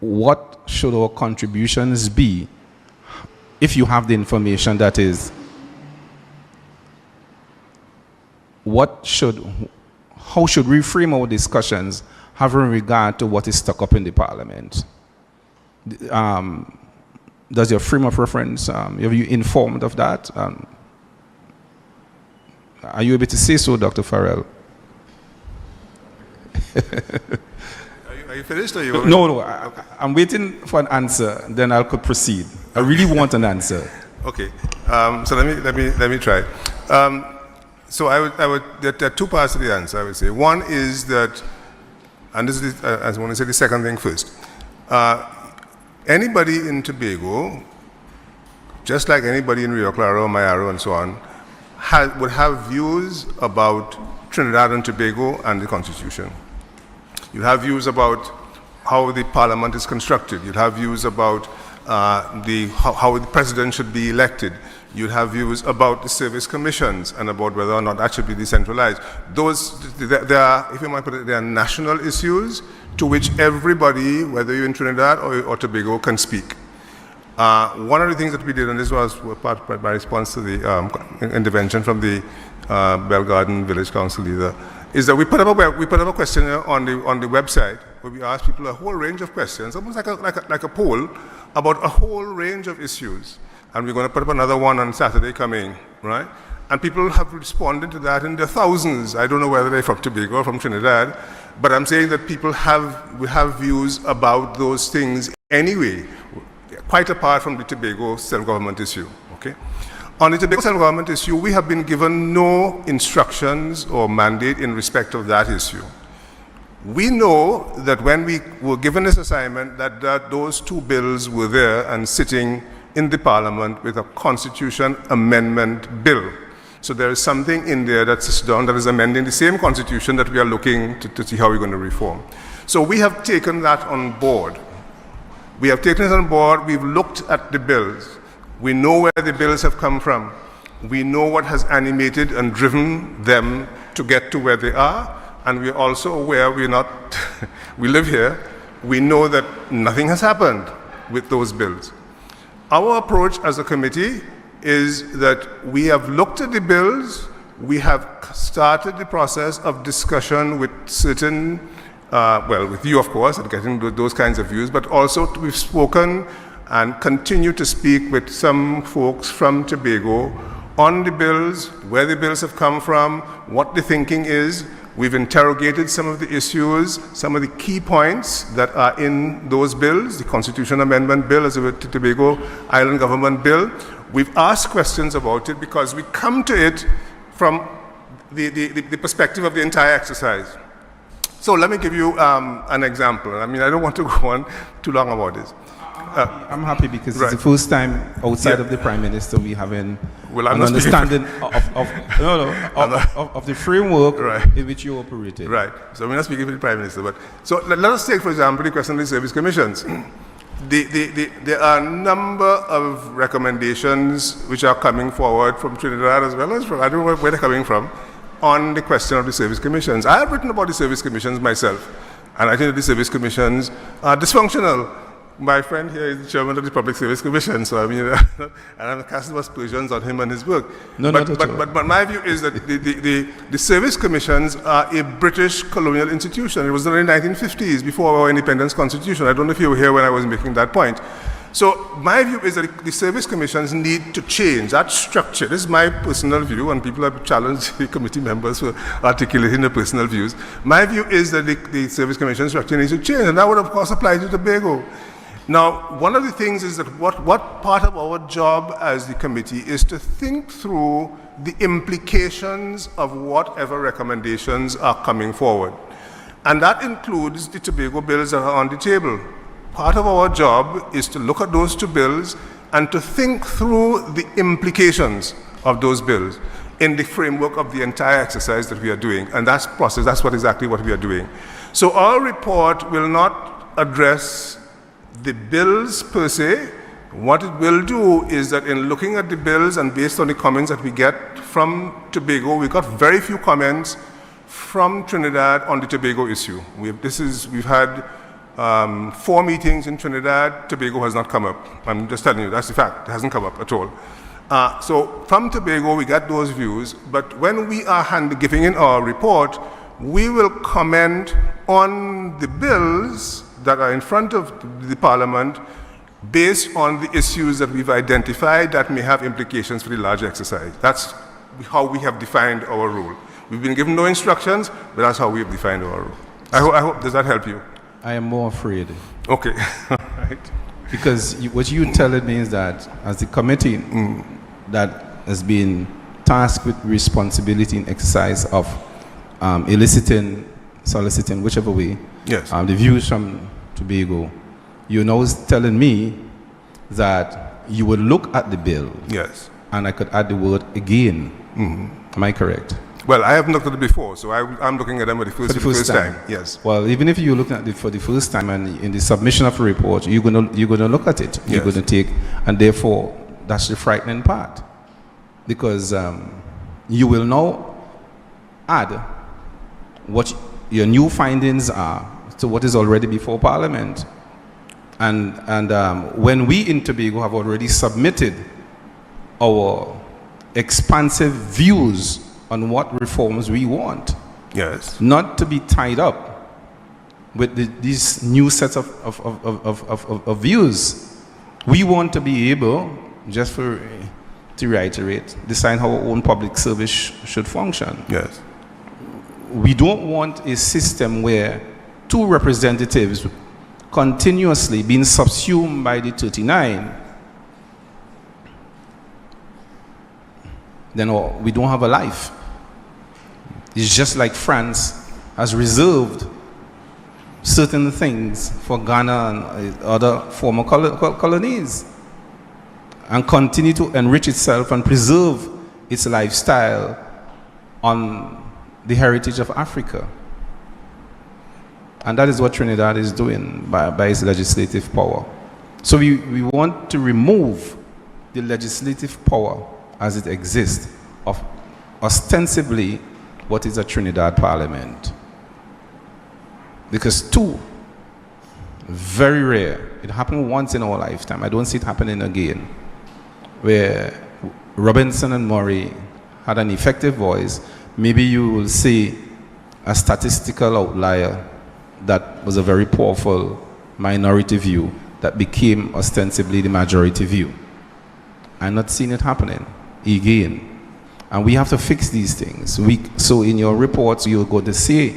what should our contributions be, if you have the information, that is, how should we frame our discussions having regard to what is stuck up in the parliament? Does your frame of reference, have you informed of that? Are you able to say so, Dr. Farrell? Are you finished? Or you No, I'm waiting for an answer, then I could proceed. I really want an answer. Okay, so let me try. So there are two parts to the answer, I would say. One is that, and this is, I want to say the second thing first. Anybody in Tobago, just like anybody in Rio Claro, Mayaro, and so on, would have views about Trinidad and Tobago and the Constitution. You have views about how the parliament is constructed. You'd have views about how the president should be elected. You'd have views about the service commissions and about whether or not that should be decentralized. There are, if you might put it, there are national issues to which everybody, whether you're in Trinidad or Tobago, can speak. One of the things that we did, and this was part of my response to the intervention from the Belle Garden Village Council leader, is that we put up a questionnaire on the website where we asked people a whole range of questions, almost like a poll about a whole range of issues. And we're going to put up another one on Saturday coming, right? And people have responded to that in their thousands. I don't know whether they're from Tobago or from Trinidad, but I'm saying that people have views about those things anyway, quite apart from the Tobago self-government issue, okay? On the Tobago self-government issue, we have been given no instructions or mandate in respect of that issue. We know that when we were given this assignment, that those two bills were there and sitting in the parliament with a constitution amendment bill. So there is something in there that sits down that is amending the same constitution that we are looking to see how we're going to reform. So we have taken that on board. We have taken it on board. We've looked at the bills. We know where the bills have come from. We know what has animated and driven them to get to where they are. And we're also aware we live here. We know that nothing has happened with those bills. Our approach as a committee is that we have looked at the bills, we have started the process of discussion with certain, with you of course, and getting those kinds of views, but also we've spoken and continue to speak with some folks from Tobago on the bills, where the bills have come from, what the thinking is. We've interrogated some of the issues, some of the key points that are in those bills, the Constitution Amendment Bill, as well as the Tobago Island Government Bill. We've asked questions about it because we come to it from the perspective of the entire exercise. So let me give you an example. I mean, I don't want to go on too long about this. I'm happy because it's the first time outside of the Prime Minister we have an understanding of the framework in which you operated. Right. So we're not speaking for the Prime Minister. But so let us take, for example, the question of the service commissions. There are a number of recommendations which are coming forward from Trinidad as well as from, I don't know where they're coming from, on the question of the service commissions. I have written about the service commissions myself, and I think that the service commissions are dysfunctional. My friend here is the chairman of the Public Service Commission, so I mean, and I'm casting aspersions on him and his work. But my view is that the service commissions are a British colonial institution. It was done in the 1950s, before our independence constitution. I don't know if you were here when I was making that point. So my view is that the service commissions need to change that structure. This is my personal view, and people have challenged the committee members for articulating their personal views. My view is that the service commission structure needs to change, and that would of course apply to Tobago. Now, one of the things is that what part of our job as the committee is to think through the implications of whatever recommendations are coming forward. And that includes the Tobago bills that are on the table. Part of our job is to look at those two bills and to think through the implications of those bills in the framework of the entire exercise that we are doing. And that's exactly what we are doing. So our report will not address the bills per se. What it will do is that in looking at the bills and based on the comments that we get from Tobago, we got very few comments from Trinidad on the Tobago issue. We've had 4 meetings in Trinidad. Tobago has not come up. I'm just telling you, that's the fact. It hasn't come up at all. So from Tobago, we get those views, but when we are giving in our report, we will comment on the bills that are in front of the Parliament based on the issues that we've identified that may have implications for the larger exercise. That's how we have defined our role. We've been given no instructions, but that's how we have defined our role. I hope, does that help you? I am more afraid. Okay, right. Because what you're telling me is that as the committee that has been tasked with responsibility in exercise of eliciting, soliciting, whichever way, yes, the views from Tobago, you're now telling me that you would look at the bill, yes, and I could add the word again. Am I correct? Well, I haven't looked at it before, so I'm looking at them for the first time. Yes. Well, even if you're looking at it for the first time and in the submission of a report, you're gonna look at it. You're gonna take, and therefore that's the frightening part, because you will now add what your new findings are to what is already before Parliament, and when we in Tobago have already submitted our expansive views on what reforms we want. Yes. Not to be tied up with these new sets of views. We want to be able, to reiterate, decide how our own public service should function. Yes. We don't want a system where 2 representatives continuously being subsumed by the 39. Then we don't have a life. It's just like France has reserved certain things for Ghana and other former colonies, and continue to enrich itself and preserve its lifestyle on the heritage of Africa. And that is what Trinidad is doing by its legislative power. So we want to remove the legislative power as it exists of ostensibly what is a Trinidad Parliament. Because 2, very rare, it happened once in our lifetime, I don't see it happening again, where Robinson and Murray had an effective voice. Maybe you will see a statistical outlier that was a very powerful minority view that became ostensibly the majority view. I'm not seeing it happening again. And we have to fix these things. So in your reports, you're going to say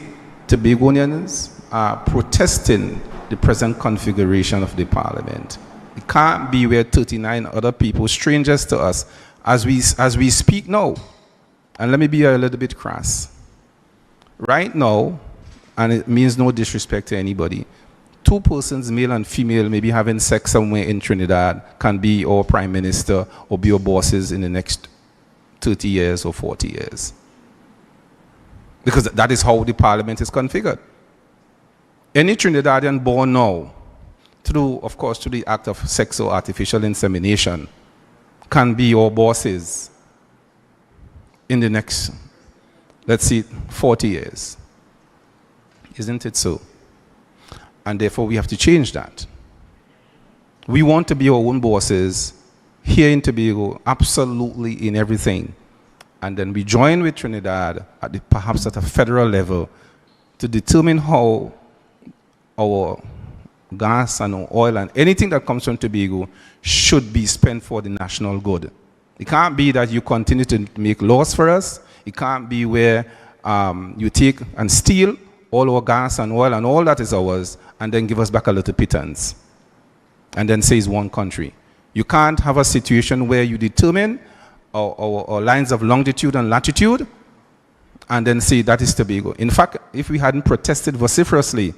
Tobagonians are protesting the present configuration of the Parliament. It can't be where 39 other people, strangers to us, as we speak now. And let me be a little bit crass. Right now, and it means no disrespect to anybody, 2 persons, male and female, maybe having sex somewhere in Trinidad, can be our prime minister or be our bosses in the next 30 years or 40 years. Because that is how the Parliament is configured. Any Trinidadian born now, through the act of sex or artificial insemination, can be our bosses in the next, let's see, 40 years. Isn't it so? And therefore we have to change that. We want to be our own bosses here in Tobago, absolutely in everything. And then we join with Trinidad, perhaps at a federal level, to determine how our gas and oil and anything that comes from Tobago should be spent for the national good. It can't be that you continue to make laws for us. It can't be where you take and steal all our gas and oil and all that is ours and then give us back a little pittance and then say it's one country. You can't have a situation where you determine our lines of longitude and latitude and then say that is Tobago. In fact, if we hadn't protested vociferously,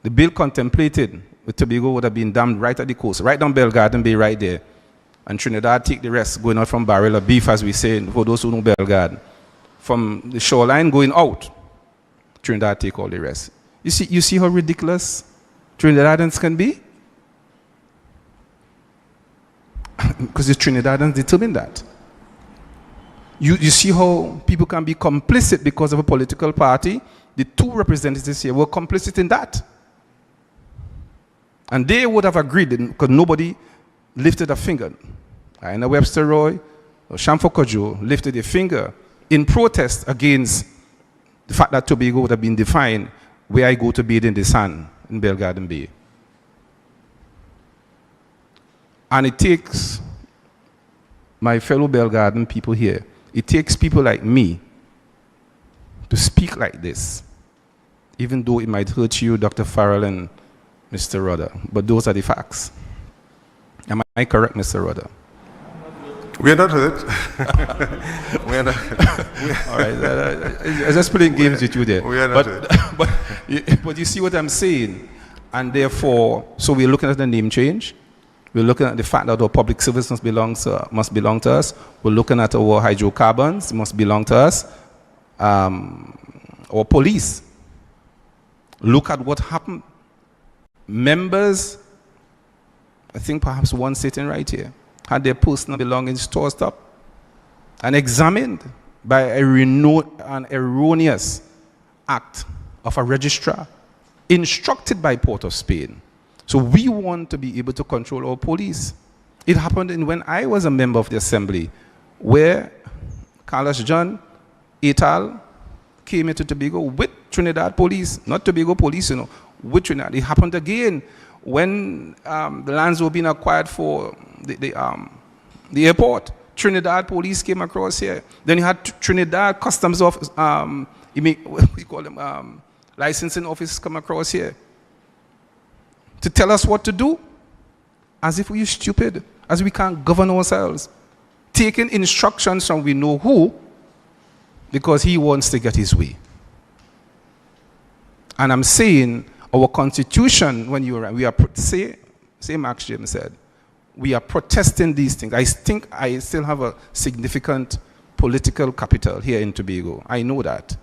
the bill contemplated with Tobago would have been dammed right at the coast, right down Belle Garden Bay, right there. And Trinidad take the rest, going out from barrel of beef, as we say, for those who know Belle Garden. From the shoreline going out, Trinidad take all the rest. You see how ridiculous Trinidadians can be? Because the Trinidadians determine that. You see how people can be complicit because of a political party. The two representatives here were complicit in that. And they would have agreed because nobody lifted a finger. Aina Webster Roy or Shamfo Kojo lifted a finger in protest against the fact that Tobago would have been defined where I go to bathe in the sun in Belle Garden Bay. And it takes my fellow Belle Garden people here, it takes people like me to speak like this, even though it might hurt you, Dr. Farrell and Mr. Rudder. But those are the facts. Am I correct, Mr. Rudder? We are not hurt. We are not. All right. I just playing games with you there. We are not hurt. But you see what I'm saying? And therefore, so we're looking at the name change. We're looking at the fact that our public service must belong to us. We're looking at our hydrocarbons, must belong to us. Our police. Look at what happened. Members, I think perhaps one sitting right here, had their personal belongings tossed up and examined by an erroneous act of a registrar instructed by Port of Spain. So we want to be able to control our police. It happened when I was a member of the assembly, where Carlos John et al. Came into Tobago with Trinidad police, not Tobago police, with Trinidad. It happened again when the lands were being acquired for the airport. Trinidad police came across here. Then you had Trinidad Customs Office, what we call them, licensing office come across here to tell us what to do, as if we're stupid, as we can't govern ourselves, taking instructions from we know who, because he wants to get his way. And I'm saying our constitution, when we are say Max James said, we are protesting these things. I think I still have a significant political capital here in Tobago. I know that.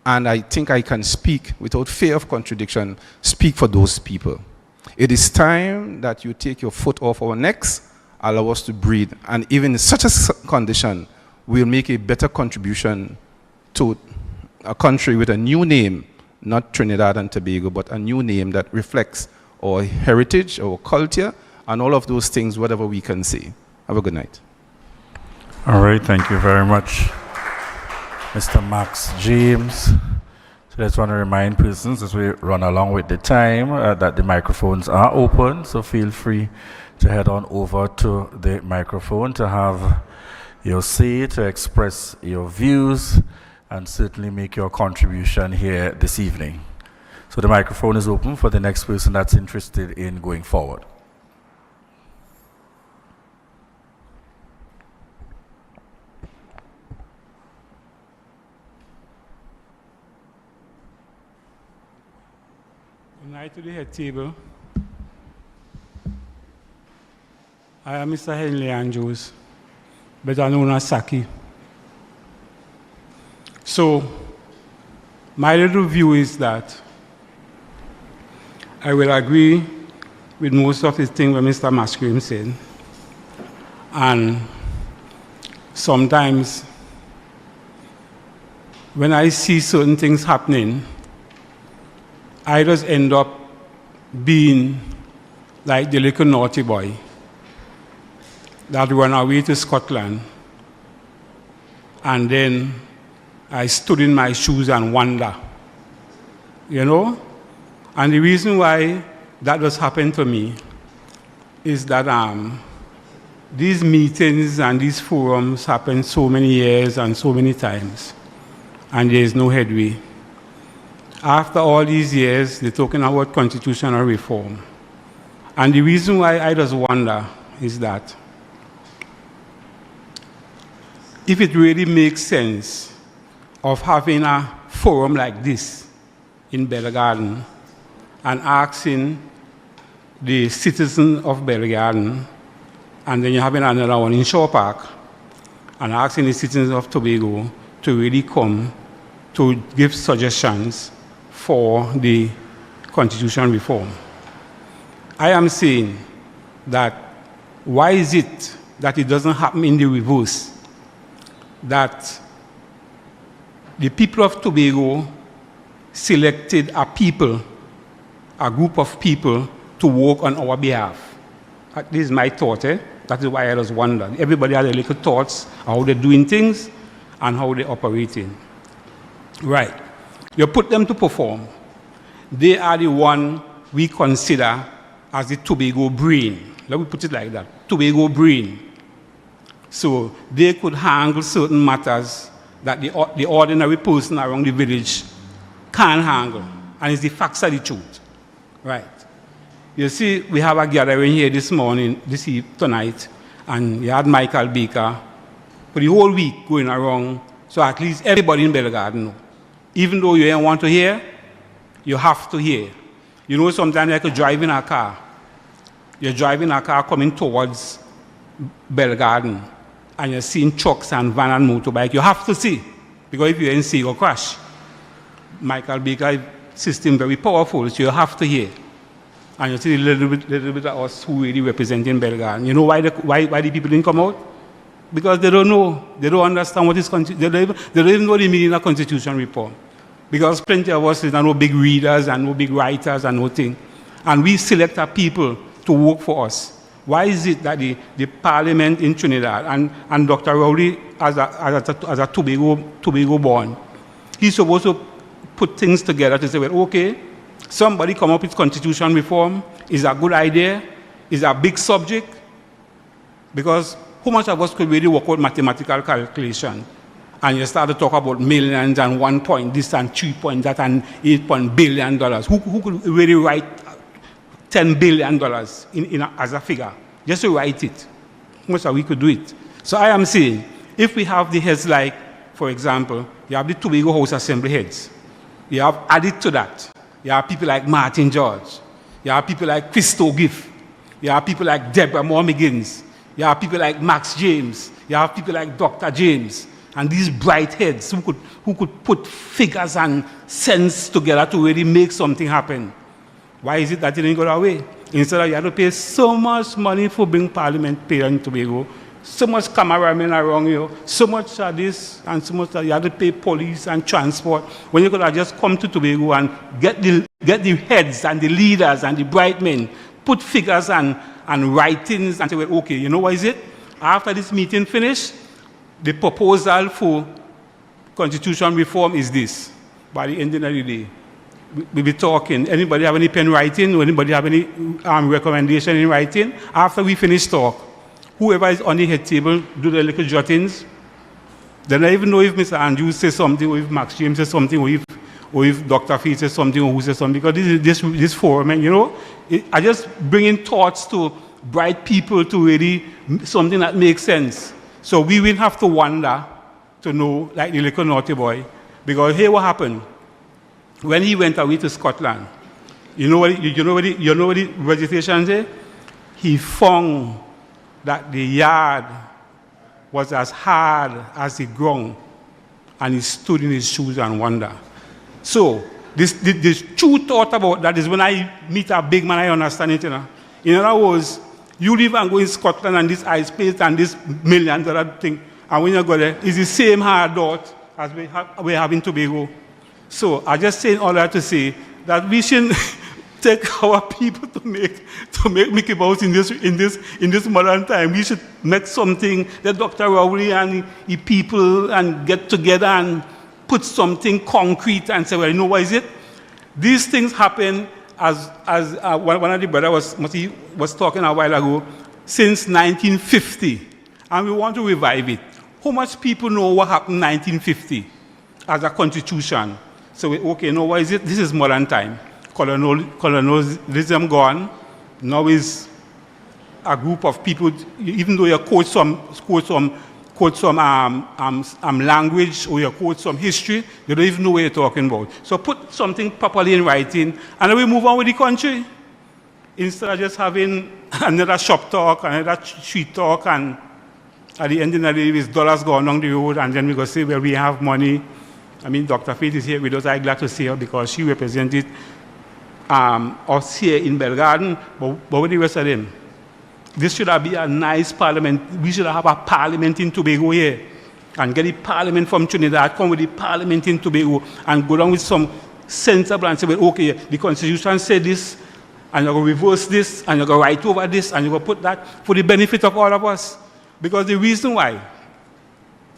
And I think I can speak without fear of contradiction, speak for those people. It is time that you take your foot off our necks, allow us to breathe. And even in such a condition, we'll make a better contribution to a country with a new name, not Trinidad and Tobago, but a new name that reflects our heritage, our culture, and all of those things, whatever we can say. Have a good night. All right, thank you very much, Mr. Max James. So I just want to remind persons as we run along with the time that the microphones are open, so feel free to head on over to the microphone to have your say, to express your views, and certainly make your contribution here this evening. So the microphone is open for the next person that's interested in going forward. Good night to the head table. I am Mr. Henley Andrews, better known as Saki. So, my little view is that I will agree with most of the things that Mr. Mascream said. And sometimes, when I see certain things happening, I just end up being like the little naughty boy that ran away to Scotland, and then I stood in my shoes and wonder, And the reason why that was happened to me is that these meetings and these forums happen so many years and so many times, and there is no headway. After all these years, they're talking about constitutional reform. And the reason why I just wonder is that if it really makes sense of having a forum like this in Belle Garden and asking the citizens of Belle Garden, and then you're having another one in Shore Park, and asking the citizens of Tobago to really come to give suggestions for the constitutional reform. I am saying that why is it that it doesn't happen in the reverse? That the people of Tobago selected a group of people to work on our behalf. This is my thought, That is why I just wonder. Everybody has a little thoughts how they're doing things and how they're operating. Right. You put them to perform. They are the one we consider as the Tobago brain. Let me put it like that. Tobago brain. So they could handle certain matters that the ordinary person around the village can't handle. And it's the facts of the truth. Right. You see, we have a gathering here tonight, and you had Michael Baker for the whole week going around, so at least everybody in Belle Garden know. Even though you don't want to hear, you have to hear. You know, sometimes you could drive in a car. You're driving a car coming towards Belle Garden, and you're seeing trucks and van and motorbike. You have to see, because if you didn't see, you'll crash. Michael Baker system very powerful, so you have to hear. And you see a little bit of us who really representing Belle Garden. You know why the people didn't come out? Because they don't know. They don't understand what is they don't even know the meaning of constitution reform. Because plenty of us are no big readers and no big writers and no thing. And we select our people to work for us. Why is it that the parliament in Trinidad and Dr. Rowley as a Tobago born, he's supposed to put things together to say, well, okay, somebody come up with constitution reform is a good idea, is a big subject, because how much of us could really work out mathematical calculation? And you start to talk about millions and 1 point this and 3 point that and $8 billion. Who could really write $10 billion as a figure? Just to write it. How much we could do it? So I am saying, if we have the heads like, for example, you have the Tobago House Assembly heads. You have added to that. You have people like Martin George. You have people like Christo Giff. You have people like Deborah Moore McGinnis. You have people like Max James. You have people like Dr. James. And these bright heads who could put figures and sense together to really make something happen. Why is it that it didn't go that way? Instead of you have to pay so much money for being parliament payer in Tobago, so much cameramen around you, so much of this and so much that you have to pay police and transport, when you could have just come to Tobago and get the heads and the leaders and the bright men, put figures and writings and say, well, okay, you know what is it? After this meeting finished, the proposal for constitution reform is this. By the end of the day, we'll be talking. Anybody have any pen writing? Anybody have any recommendation in writing? After we finish talk, whoever is on the head table, do the little jottings. Then I even know if Mr. Andrews says something, or if Max James says something, or if Dr. Fee says something, or who says something, because this forum, and you know, I just bring in thoughts to bright people to really something that makes sense. So we will have to wonder to know, like the little naughty boy, because here what happened. When he went away to Scotland, you know what the vegetation say? He found that the yard was as hard as the ground, and he stood in his shoes and wondered. So this true thought about that is when I meet a big man, I understand it. You know? In other words, you live and go in Scotland and this ice place and this $1 million thing, and when you go there, it's the same hard dot as we have in Tobago. So I just saying all that to say that we shouldn't take our people to make Mickey Mouse in this modern time. We should make something that Dr. Rowley and the people and get together and put something concrete and say, well, you know what is it? These things happen one of the brothers was talking a while ago, since 1950, and we want to revive it. How much people know what happened in 1950 as a constitution? So, okay, no, what is it? This is modern time. Colonialism gone. Now is a group of people, even though you quote some language or you quote some history, you don't even know what you're talking about. So put something properly in writing, and then we move on with the country. Instead of just having another shop talk, another street talk, and at the end of the day, with dollars going down the road, and then we go say, well, we have money. I mean, Dr. Faith is here with us. I'm glad to see her because she represented us here in Belle Garden, but with the rest of them. This should be a nice parliament. We should have a parliament in Tobago here. And get the parliament from Trinidad, come with the parliament in Tobago, and go down with some sensible and say, well, okay, the Constitution said this, and you're going to reverse this, and you're going to write over this, and you're going to put that for the benefit of all of us. Because the reason why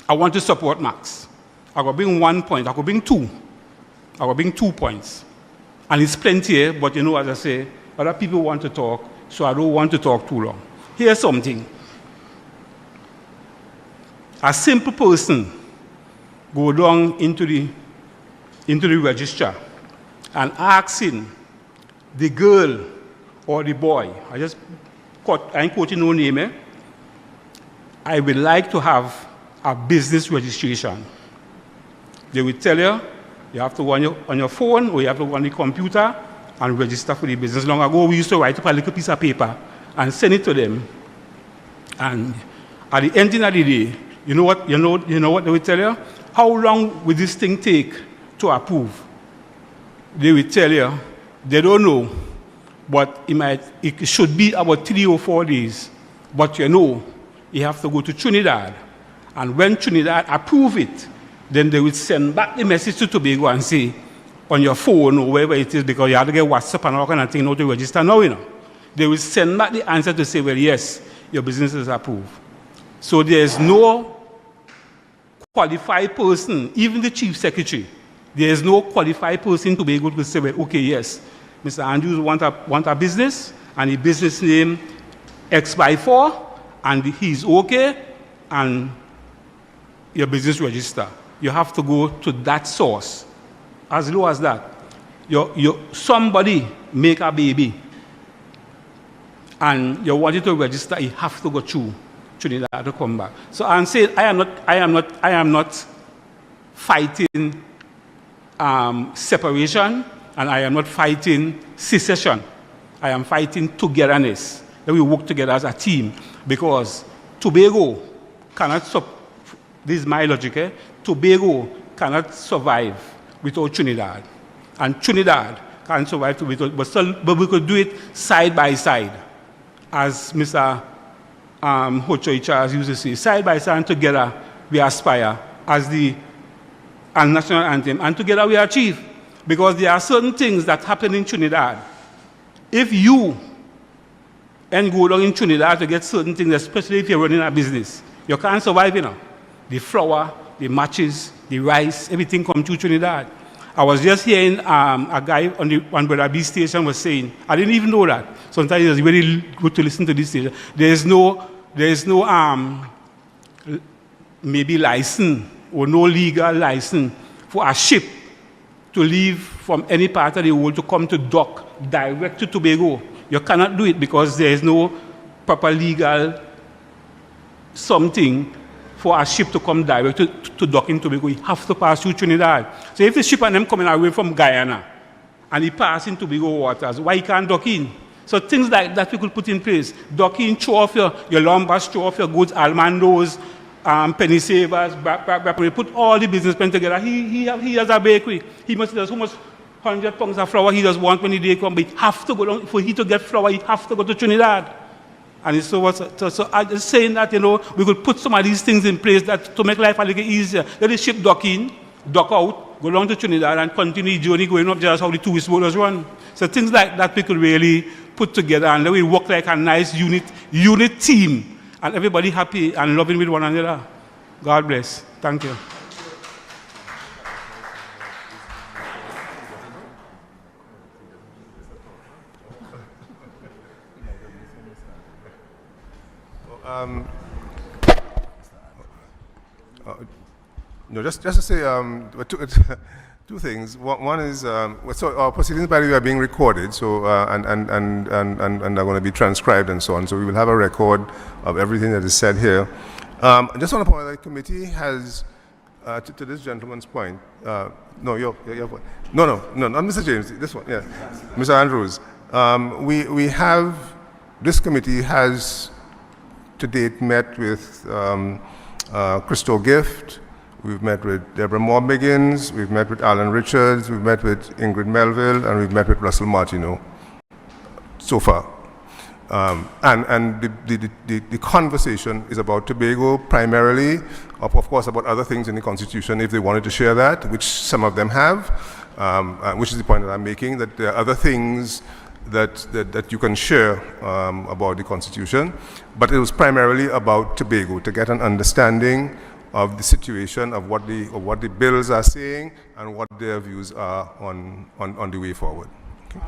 I want to support Max, I'm going to bring 1 point, I'm going to bring 2. I'm going to bring 2 points. And it's plenty here, but you know, as I say, other people want to talk, so I don't want to talk too long. Here's something. A simple person go down into the register and asking the girl or the boy, I ain't quoting no name, eh? I would like to have a business registration. They will tell you, you have to go on your phone or you have to go on the computer and register for the business. Long ago, we used to write up a little piece of paper and send it to them. And at the end of the day, you know what they will tell you? How long will this thing take to approve? They will tell you, they don't know, but it should be about 3 or 4 days. But you know, you have to go to Trinidad. And when Trinidad approve it, then they will send back the message to Tobago and say, on your phone or wherever it is, because you have to get WhatsApp and all kind of thing now to register now, you know. They will send back the answer to say, well, yes, your business is approved. So there's no qualified person, even the chief secretary, there's no qualified person to be able to say, well, okay, yes, Mr. Andrews want a business, and the business name X by 4, and he's okay, and your business register. You have to go to that source. As low as that. Somebody make a baby, and you want it to register, you have to go through Trinidad to come back. So I'm saying I am not fighting separation, and I am not fighting secession. I am fighting togetherness. That we work together as a team, because Tobago cannot this is my logic, eh? Tobago cannot survive without Trinidad. And Trinidad can't survive without, but we could do it side by side. As Mr. Hochoi Charles used to say, side by side and together we aspire as the national anthem, and together we achieve. Because there are certain things that happen in Trinidad. If you go down in Trinidad to get certain things, especially if you're running a business, you can't survive, you know. The flour, the matches, the rice, everything comes through Trinidad. I was just hearing a guy on Brother B station was saying, I didn't even know that. Sometimes it's really good to listen to this station. There's no maybe license or no legal license for a ship to leave from any part of the world to come to dock direct to Tobago. You cannot do it because there is no proper legal something for a ship to come direct to dock in Tobago. You have to pass through Trinidad. So if the ship and them coming away from Guyana and he pass in Tobago waters, why he can't dock in? So things like that we could put in place. Dock in, throw off your lumbers, throw off your goods, almandos, penny savers, put all the businessmen together. He has a bakery. He must have almost 100 pounds of flour he does want when the day comes, but he have to go down. For he to get flour, he have to go to Trinidad. And so I'm just saying that, you know, we could put some of these things in place that to make life a little easier. Let the ship dock in, dock out, go down to Trinidad and continue the journey going up just how the tourist boats run. So things like that we could really put together, and then we work like a nice unit team, and everybody happy and loving with one another. God bless. Thank you. No, just to say two things. One is, so our proceedings, by the way, are being recorded, so and are going to be transcribed and so on. So we will have a record of everything that is said here. I just want to point out that the committee has, to this gentleman's point, no, your point. No, not Mr. James. This one, yeah, Mr. Andrews. We have, this committee has to date met with Christo Gift, we've met with Deborah Moore-Biggins, we've met with Alan Richards, we've met with Ingrid Melville, and we've met with Russell Martineau so far. And the conversation is about Tobago primarily, of course about other things in the Constitution if they wanted to share that, which some of them have, which is the point that I'm making, that there are other things that you can share about the Constitution, but it was primarily about Tobago, to get an understanding of the situation, of what the bills are saying, and what their views are on the way forward. Okay.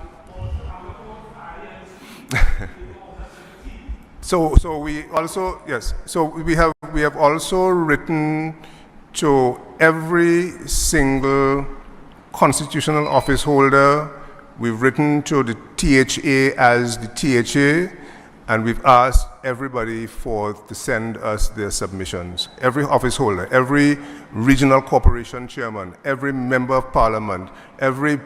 So we also, yes, so we have also written to every single constitutional office holder. We've written to the THA as the THA, and we've asked everybody to send us their submissions. Every office holder, every regional corporation chairman, every member of parliament, every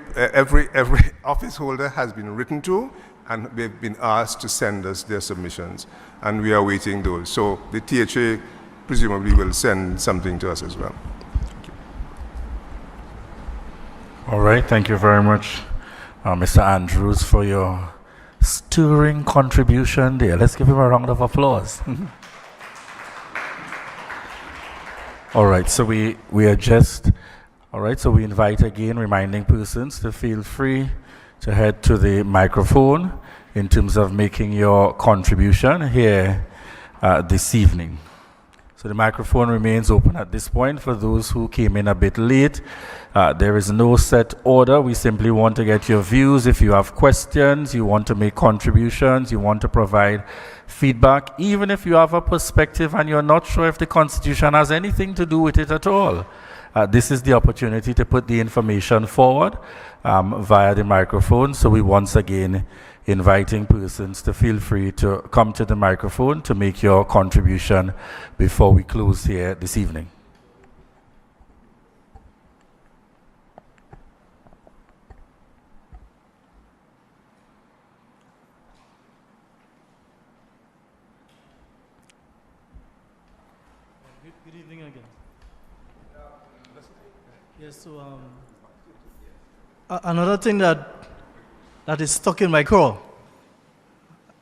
office holder has been written to, and they've been asked to send us their submissions, and we are awaiting those. So the THA presumably will send something to us as well. Thank you. All right, thank you very much, Mr. Andrews, for your stirring contribution there. Let's give him a round of applause. All right, so we adjust. All right, so we invite again, reminding persons to feel free to head to the microphone in terms of making your contribution here this evening. So the microphone remains open at this point for those who came in a bit late. There is no set order. We simply want to get your views. If you have questions, you want to make contributions, you want to provide feedback, even if you have a perspective and you're not sure if the Constitution has anything to do with it at all. This is the opportunity to put the information forward via the microphone. So we once again inviting persons to feel free to come to the microphone to make your contribution before we close here this evening. Good evening again. Yes, so another thing that is stuck in my craw,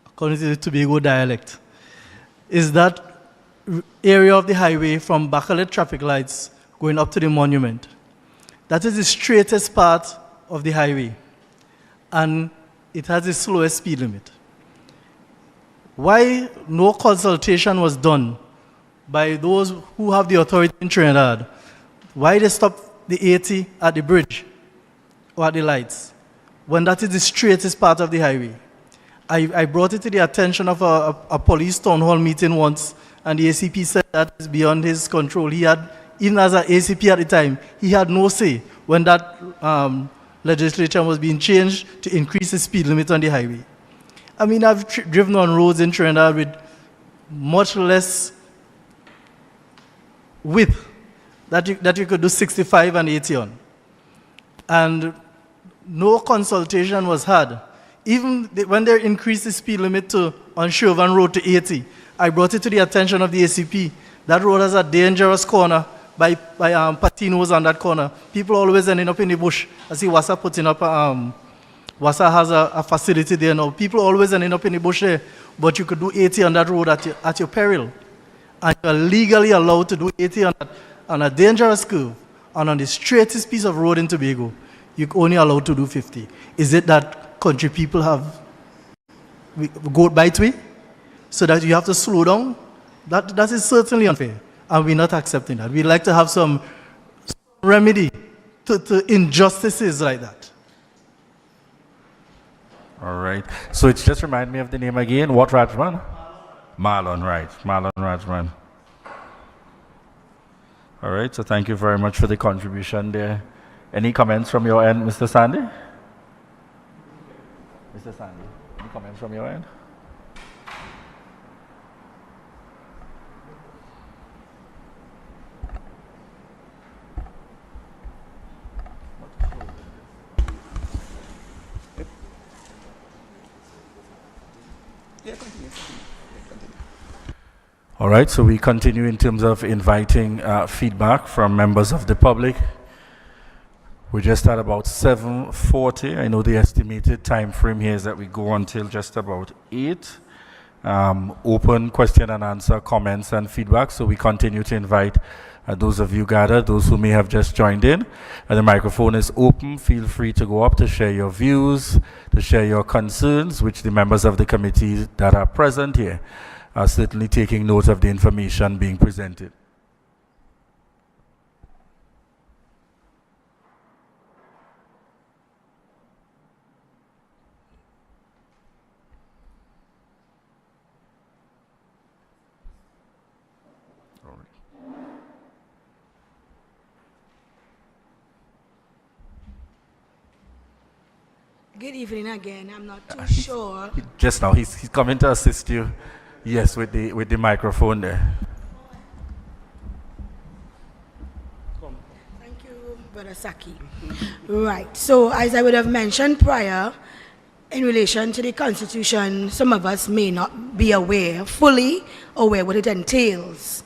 according to the Tobago dialect, is that area of the highway from Bacalet traffic lights going up to the monument. That is the straightest part of the highway, and it has the slowest speed limit. Why no consultation was done by those who have the authority in Trinidad? Why they stopped the 80 at the bridge or at the lights, when that is the straightest part of the highway? I brought it to the attention of a police town hall meeting once, and the ACP said that is beyond his control. He had, even as an ACP at the time, he had no say when that legislation was being changed to increase the speed limit on the highway. I mean, I've driven on roads in Trinidad with much less width that you could do 65 and 80 on. And no consultation was had. Even when they increased the speed limit on Chauvin Road to 80, I brought it to the attention of the ACP. That road has a dangerous corner by Patinos on that corner. People always ending up in the bush. I see Wassa putting up, Wassa has a facility there now. People always ending up in the bush there, but you could do 80 on that road at your peril. And you're legally allowed to do 80 on a dangerous curve, and on the straightest piece of road in Tobago, you're only allowed to do 50. Is it that country people have goat bite way, so that you have to slow down? That is certainly unfair, and we're not accepting that. We'd like to have some remedy to injustices like that. All right. So it's just remind me of the name again. What Rajman? Marlon, right. Marlon Rajman. All right, so thank you very much for the contribution there. Any comments from your end, Mr. Sandy? Mr. Sandy, any comments from your end? All right, so we continue in terms of inviting feedback from members of the public. We're just at about 7:40. I know the estimated time frame here is that we go until just about 8. Open question and answer, comments and feedback. So we continue to invite those of you gathered, those who may have just joined in. The microphone is open. Feel free to go up to share your views, to share your concerns, which the members of the committee that are present here are certainly taking note of the information being presented. Good evening again. I'm not too sure. Just now, he's coming to assist you. Yes, with the microphone there. Thank you, Brother Saki. Right. So, as I would have mentioned prior, in relation to the Constitution, some of us may not be fully aware what it entails.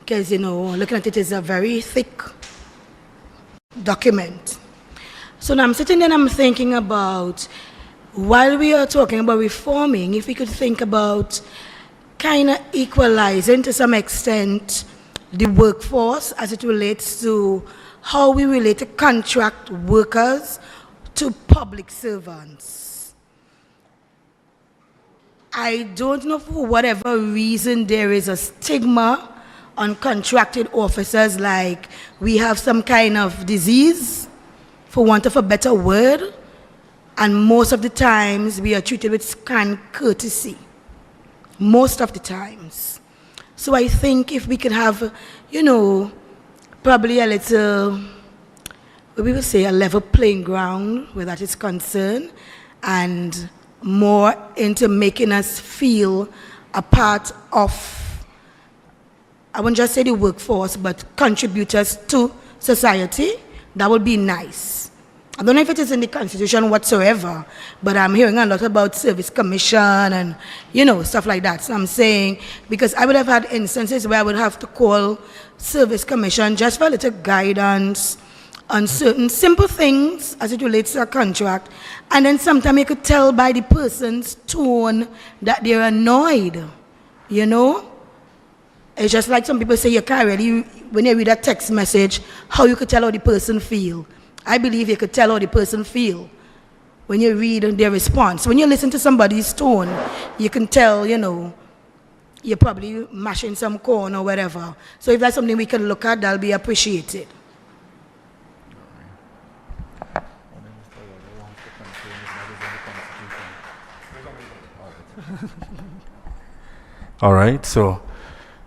Because, looking at it is a very thick document. So now I'm sitting there and I'm thinking about, while we are talking about reforming, if we could think about kind of equalizing to some extent the workforce as it relates to how we relate to contract workers to public servants. I don't know, for whatever reason there is a stigma on contracted officers, like we have some kind of disease, for want of a better word, and most of the times we are treated with scant courtesy. Most of the times. So I think if we could have, probably a little, we will say a level playing ground where that is concerned, and more into making us feel a part of, I won't just say the workforce, but contributors to society, that would be nice. I don't know if it is in the Constitution whatsoever, but I'm hearing a lot about service commission and, stuff like that. So I'm saying, because I would have had instances where I would have to call service commission just for a little guidance on certain simple things as it relates to a contract. And then sometimes you could tell by the person's tone that they're annoyed, It's just like some people say you can't really, when you read a text message, how you could tell how the person feel. I believe you could tell how the person feel when you read their response. When you listen to somebody's tone, you can tell, you're probably mashing some corn or whatever. So if that's something we can look at, that'll be appreciated. All right, so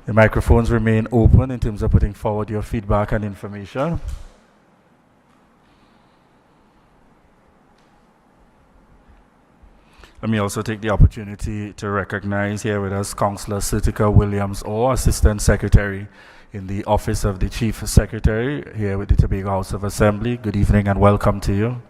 the microphones remain open in terms of putting forward your feedback and information. Let me also take the opportunity to recognize here with us Councillor Sertica Williams, or Assistant Secretary in the Office of the Chief Secretary here with the Tobago House of Assembly. Good evening and welcome to you.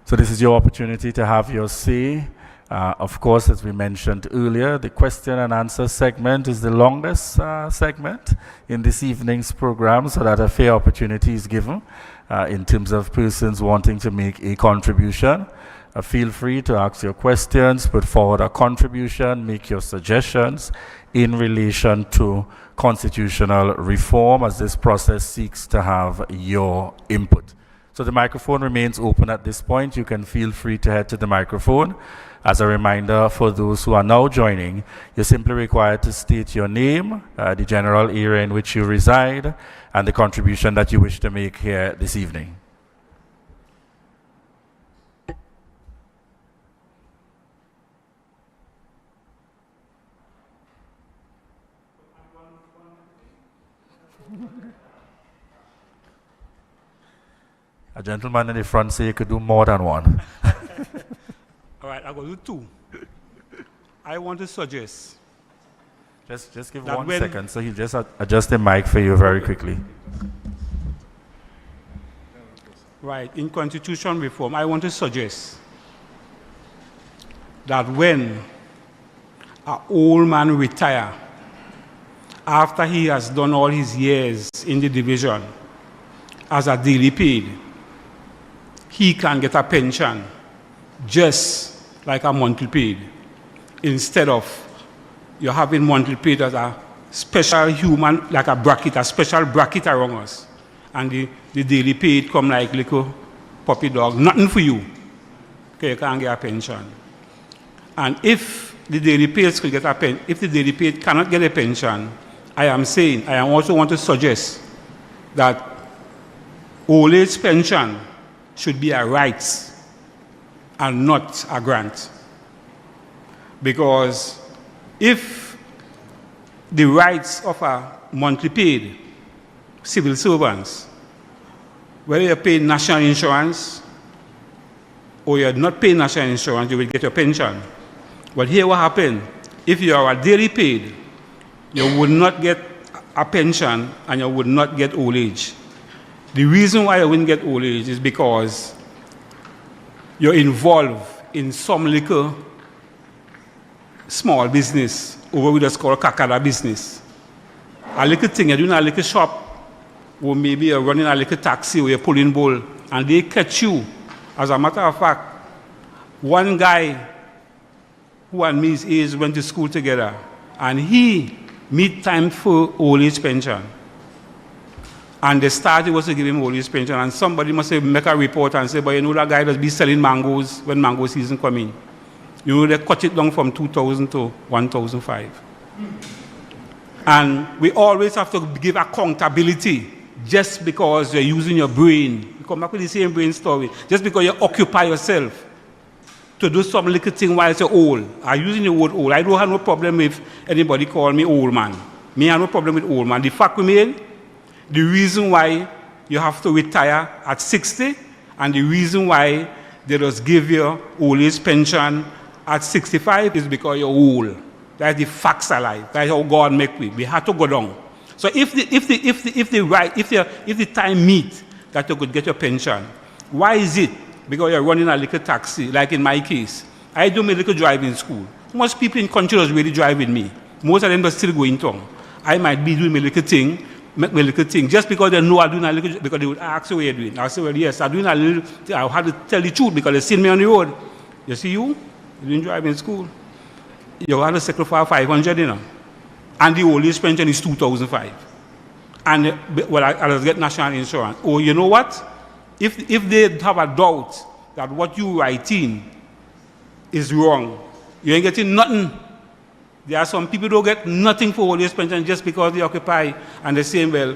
So this is your opportunity to have your say. Of course, as we mentioned earlier, the question and answer segment is the longest segment in this evening's program, so that a fair opportunity is given in terms of persons wanting to make a contribution. Feel free to ask your questions, put forward a contribution, make your suggestions in relation to constitutional reform, as this process seeks to have your input. So the microphone remains open at this point. You can feel free to head to the microphone. As a reminder, for those who are now joining, you're simply required to state your name, the general area in which you reside, and the contribution that you wish to make here this evening. A gentleman in the front say you could do more than one. All right, I'm going to do 2. I want to suggest. Just give that 1 second, so he'll just adjust the mic for you very quickly. Right, in constitution reform, I want to suggest that when an old man retire, after he has done all his years in the division as a daily paid, he can get a pension just like a monthly paid, instead of you having monthly paid as a special human, like a special bracket around us. And the daily paid come like little puppy dog, nothing for you. Okay, you can't get a pension. And if the daily paid could get a pension, if the daily paid cannot get a pension, I am also want to suggest that old age pension should be a right and not a grant. Because if the rights of a monthly paid civil servants, whether you're paying national insurance or you're not paying national insurance, you will get your pension. But here what happened, if you are a daily paid, you would not get a pension and you would not get old age. The reason why you wouldn't get old age is because you're involved in some little small business, over with us called kakada business. A little thing, you're doing a little shop, or maybe you're running a little taxi or you're pulling bull, and they catch you. As a matter of fact, one guy who and me his age went to school together, and he meet time for old age pension. And the started was to give him old age pension, and somebody must have make a report and say, but you know that guy does be selling mangoes when mango season come in. You know, they cut it down from 2,000 to 1,005. And we always have to give accountability just because you're using your brain. You come back with the same brain story. Just because you occupy yourself to do some little thing while you're old. I'm using the word old. I don't have no problem if anybody call me old man. Me, I have no problem with old man. The fact remains, the reason why you have to retire at 60 and the reason why they just give you old age pension at 65 is because you're old. That's the facts are like. That's how God make we. We have to go down. So if the time meet that you could get your pension, why is it? Because you're running a little taxi, like in my case. I do my little driving school. Most people in country was really driving me. Most of them are still going town. I might be doing my little thing, make my little thing, just because they know I'm doing a little, because they would ask what you're doing. I say, well, yes, I'm doing a little thing. I have to tell the truth because they see me on the road. You see you're doing driving school. You have to sacrifice 500, you know. And the old age pension is 2,005. And, well, I'll get national insurance. Or you know what? If they have a doubt that what you writing is wrong, you ain't getting nothing. There are some people who don't get nothing for old age pension just because they occupy. And they say, well,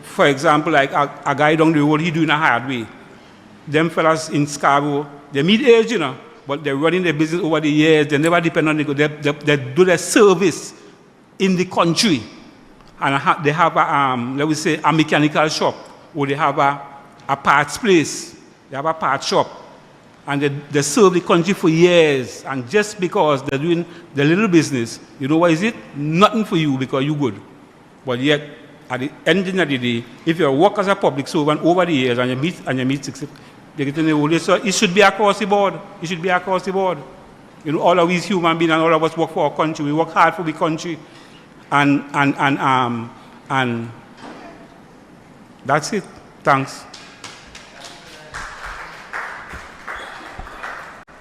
for example, like a guy down the road, he doing a hard way. Them fellas in Scarborough, they meet age, you know, but they're running their business over the years. They never depend on it. They do their service in the country. And they have let me say, a mechanical shop, or they have a parts place. They have a parts shop. And they serve the country for years. And just because they're doing the little business, you know what is it? Nothing for you because you're good. But yet, at the end of the day, if you work as a public servant over the years and you meet 60, they get in the old age, so it should be across the board. It should be across the board. You know, all of us human beings and all of us work for our country. We work hard for the country. And that's it. Thanks.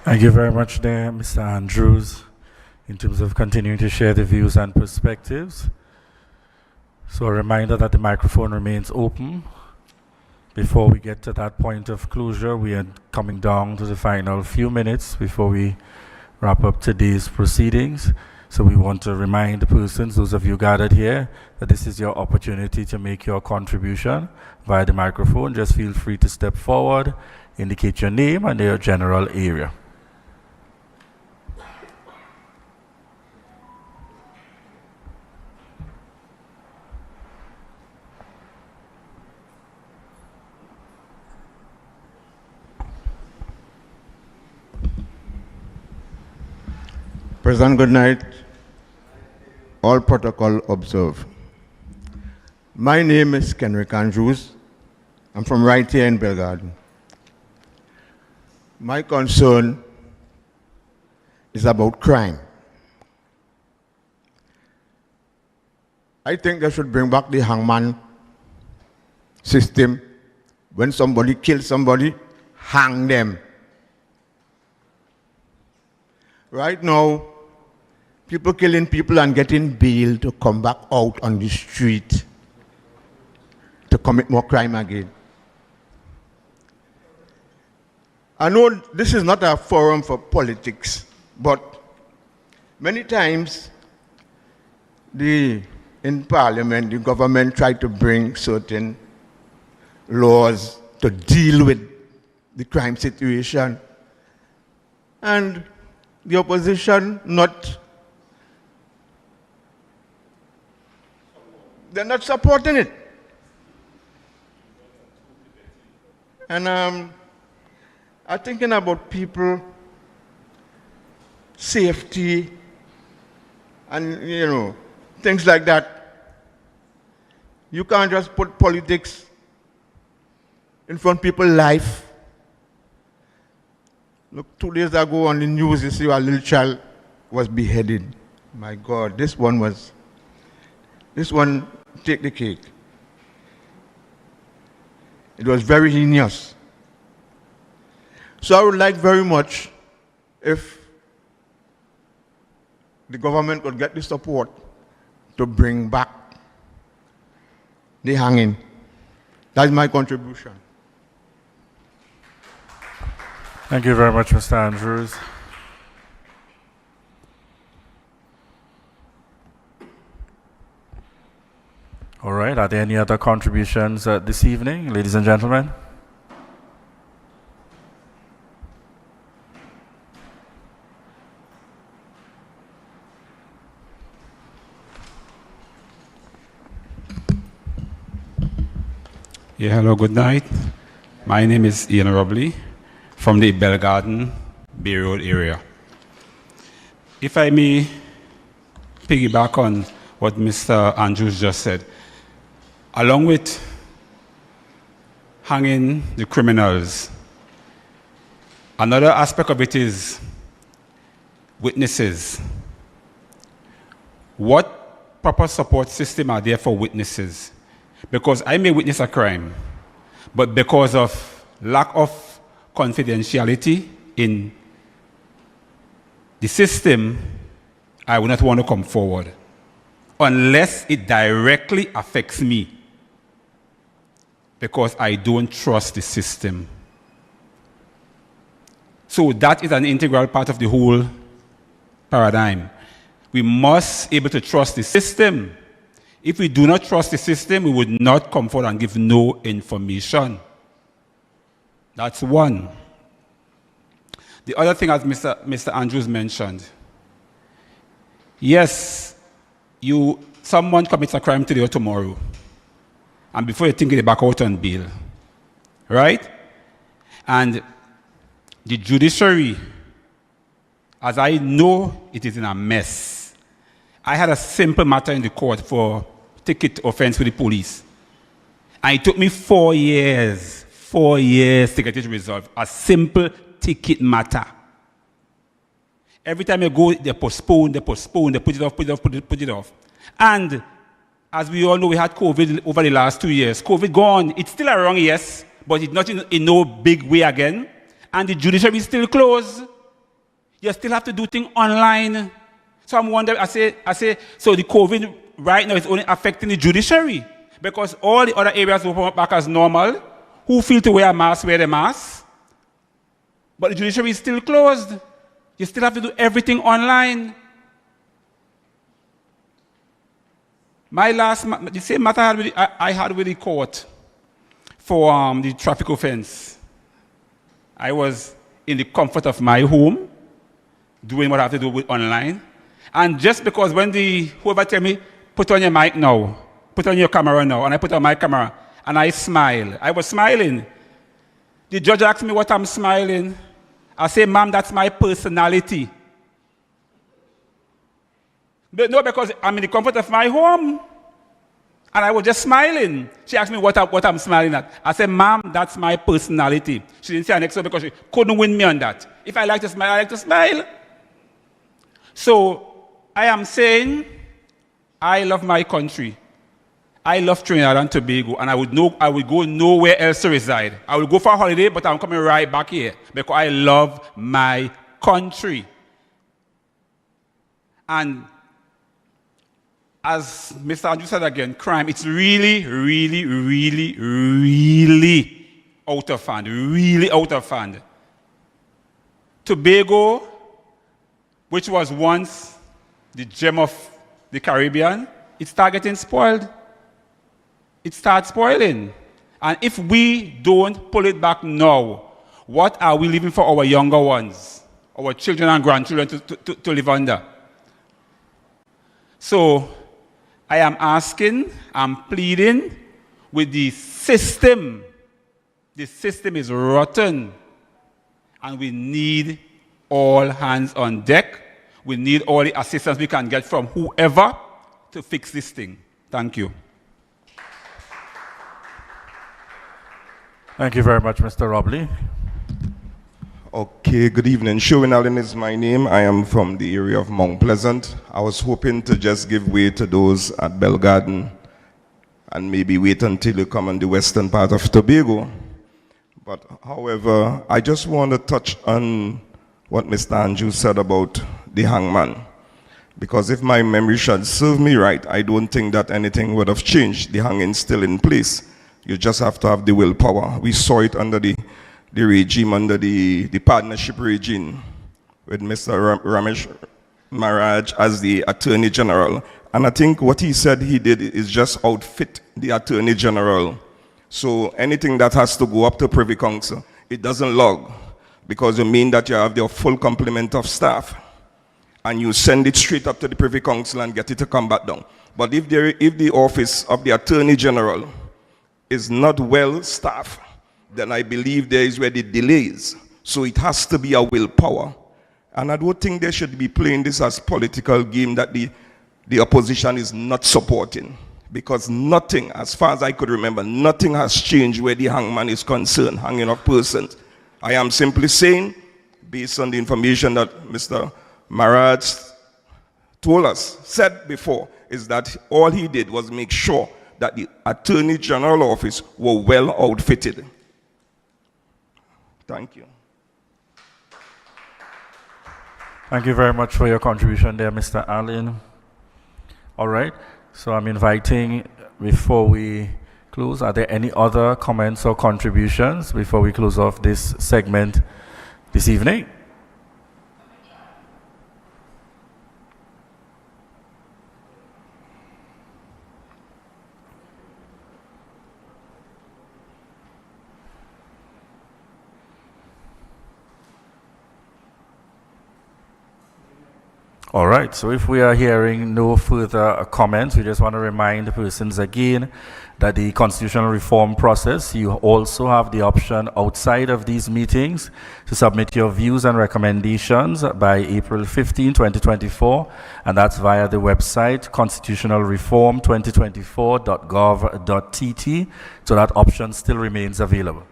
Thank you very much there, Mr. Andrews, in terms of continuing to share the views and perspectives. So a reminder that the microphone remains open. Before we get to that point of closure, we are coming down to the final few minutes before we wrap up today's proceedings. So we want to remind the persons, those of you gathered here, that this is your opportunity to make your contribution via the microphone. Just feel free to step forward, indicate your name and your general area. President, good night. All protocol observed. My name is Kenrick Andrews. I'm from right here in Belle Garden. My concern is about crime. I think they should bring back the hangman system. When somebody kills somebody, hang them. Right now, people killing people and getting bail to come back out on the street to commit more crime again. I know this is not a forum for politics, but many times in Parliament, the government tried to bring certain laws to deal with the crime situation. And the opposition they're not supporting it. And I'm thinking about people, safety, and things like that. You can't just put politics in front of people's life. Look, 2 days ago on the news, you see a little child was beheaded. My God, this one take the cake. It was very heinous. So I would like very much if the government could get the support to bring back the hanging. That's my contribution. Thank you very much, Mr. Andrews. All right, are there any other contributions this evening, ladies and gentlemen? Yeah, hello, good night. My name is Ian Robley from the Belle Garden, Bay Road area. If I may piggyback on what Mr. Andrews just said, along with hanging the criminals, another aspect of it is witnesses. What proper support system are there for witnesses? Because I may witness a crime, but because of lack of confidentiality in the system, I would not want to come forward unless it directly affects me, because I don't trust the system. So that is an integral part of the whole paradigm. We must be able to trust the system. If we do not trust the system, we would not come forward and give no information. That's one. The other thing, as Mr. Andrews mentioned, yes, someone commits a crime today or tomorrow, and before you think they're back out on bail, right? And the judiciary, as I know, it is in a mess. I had a simple matter in the court for ticket offense with the police. And it took me 4 years to get it resolved. A simple ticket matter. Every time you go, they postpone, they put it off. And as we all know, we had COVID over the last 2 years. COVID gone. It's still around, yes, but it's not in no big way again. And the judiciary is still closed. You still have to do things online. So I'm wondering, I say, so the COVID right now is only affecting the judiciary, because all the other areas open up back as normal. Who feel to wear a mask, wear the mask. But the judiciary is still closed. You still have to do everything online. The same matter I had with the court for the traffic offense. I was in the comfort of my home, doing what I have to do with online. And just because when whoever tell me, put on your mic now, put on your camera now, and I put on my camera, and I smile. I was smiling. The judge asked me what I'm smiling. I say, ma'am, that's my personality. But no, because I'm in the comfort of my home. And I was just smiling. She asked me what I'm smiling at. I said, ma'am, that's my personality. She didn't say an extra because she couldn't win me on that. If I like to smile, I like to smile. So I am saying, I love my country. I love Trinidad and Tobago, and I would go nowhere else to reside. I will go for a holiday, but I'm coming right back here because I love my country. And as Mr. Andrew said again, crime, it's really, really, really, really out of hand, really out of hand. Tobago, which was once the gem of the Caribbean, it's getting spoiled. It starts spoiling. And if we don't pull it back now, what are we leaving for our younger ones, our children and grandchildren to live under? So I am asking, I'm pleading with the system. The system is rotten. And we need all hands on deck. We need all the assistance we can get from whoever to fix this thing. Thank you. Thank you very much, Mr. Robley. Okay, good evening. Sherwin Allen is my name. I am from the area of Mount Pleasant. I was hoping to just give way to those at Belle Garden and maybe wait until you come on the western part of Tobago. But however, I just want to touch on what Mr. Andrews said about the hangman. Because if my memory should serve me right, I don't think that anything would have changed. The hanging's still in place. You just have to have the willpower. We saw it under the regime, under the partnership regime with Mr. Ramesh Maharaj as the Attorney General. And I think what he said he did is just outfit the Attorney General. So anything that has to go up to Privy Council, it doesn't log, because you mean that you have their full complement of staff and you send it straight up to the Privy Council and get it to come back down. But if the office of the Attorney General is not well staffed, then I believe there is where the delay is. So it has to be a willpower. And I don't think they should be playing this as political game that the opposition is not supporting. Because nothing, as far as I could remember, nothing has changed where the hangman is concerned, hanging of persons. I am simply saying, based on the information that Mr. Maharaj said before, is that all he did was make sure that the Attorney General office were well outfitted. Thank you. Thank you very much for your contribution there, Mr. Allen. All right, so I'm inviting, before we close, are there any other comments or contributions before we close off this segment this evening? All right, so if we are hearing no further comments, we just want to remind the persons again that the constitutional reform process, you also have the option outside of these meetings to submit your views and recommendations by April 15, 2024, and that's via the website constitutionalreform2024.gov.tt, so that option still remains available.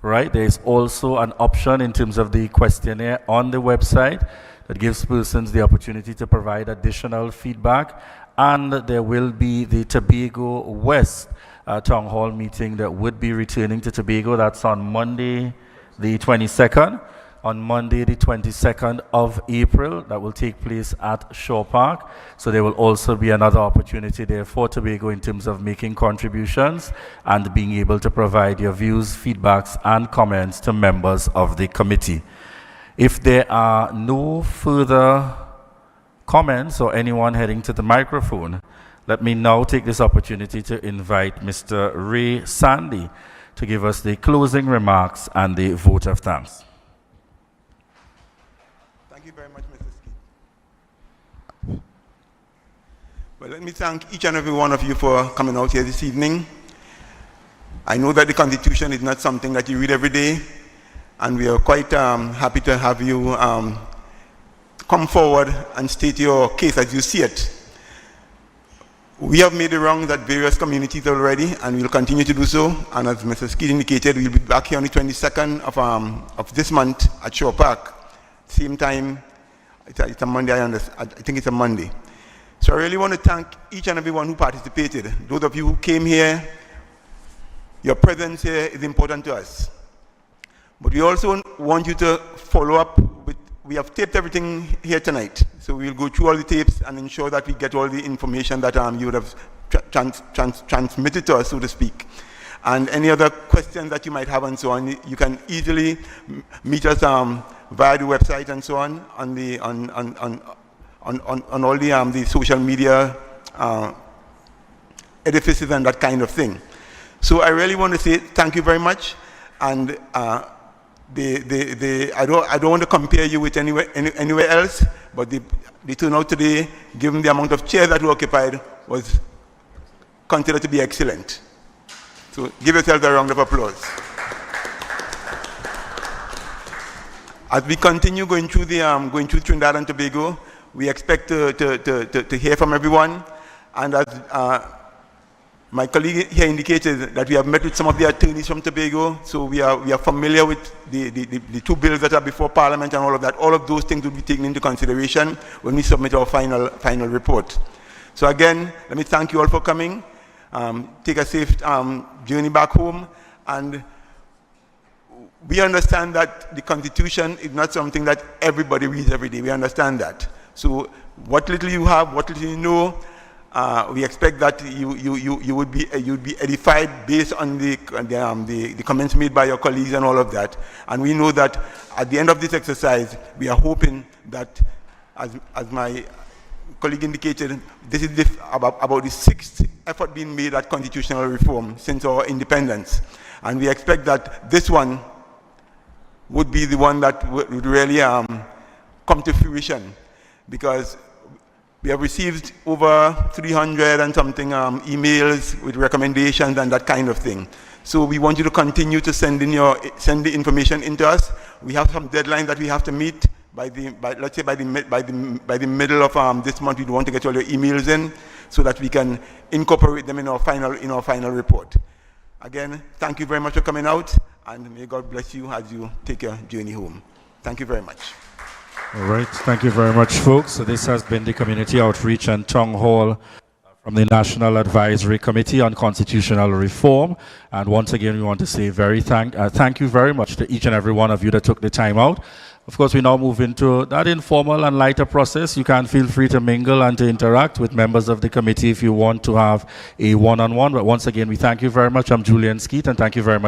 Right, there is also an option in terms of the questionnaire on the website that gives persons the opportunity to provide additional feedback, and there will be the Tobago West Town Hall meeting that would be returning to Tobago. That's on Monday the 22nd. On Monday the 22nd of April, that will take place at Shaw Park. So there will also be another opportunity there for Tobago in terms of making contributions and being able to provide your views, feedbacks, and comments to members of the committee. If there are no further comments or anyone heading to the microphone, let me now take this opportunity to invite Mr. Ray Sandy to give us the closing remarks and the vote of thanks. Thank you very much, Mr. Ski. Well, let me thank each and every one of you for coming out here this evening. I know that the Constitution is not something that you read every day, and we are quite happy to have you come forward and state your case as you see it. We have made the wrongs at various communities already, and we will continue to do so. And as Mr. Skeet indicated, we'll be back here on the 22nd of this month at Shore Park. Same time, it's a Monday, I think it's a Monday. So I really want to thank each and everyone who participated. Those of you who came here, your presence here is important to us. But we also want you to follow up with, we have taped everything here tonight. So we'll go through all the tapes and ensure that we get all the information that you would have transmitted to us, so to speak. And any other questions that you might have and so on, you can easily meet us via the website and so on all the social media edifices and that kind of thing. So I really want to say thank you very much, and I don't want to compare you with anywhere else, but the turnout today, given the amount of chairs that were occupied, was considered to be excellent. So give yourselves a round of applause. As we continue going through Trinidad and Tobago, we expect to hear from everyone, and as my colleague here indicated that we have met with some of the attorneys from Tobago, so we are familiar with the two bills that are before Parliament and all of that. All of those things will be taken into consideration when we submit our final report. So again, let me thank you all for coming. Take a safe journey back home, and we understand that the Constitution is not something that everybody reads every day. We understand that. So what little you have, what little you know, we expect that you would be edified based on the comments made by your colleagues and all of that. And we know that at the end of this exercise, we are hoping that, as my colleague indicated, this is about the sixth effort being made at constitutional reform since our independence. And we expect that this one would be the one that would really come to fruition, because we have received over 300 and something emails with recommendations and that kind of thing. So we want you to continue to send the information into us. We have some deadlines that we have to meet let's say by the middle of this month. We want to get all your emails in so that we can incorporate them in our final report. Again, thank you very much for coming out, and may God bless you as you take your journey home. Thank you very much. All right, thank you very much, folks. So this has been the Community Outreach and Town Hall from the National Advisory Committee on Constitutional Reform. And once again, we want to say thank you very much to each and every one of you that took the time out. Of course, we now move into that informal and lighter process. You can feel free to mingle and to interact with members of the committee if you want to have a one-on-one. But once again, we thank you very much. I'm Julian Skeet, and thank you very much.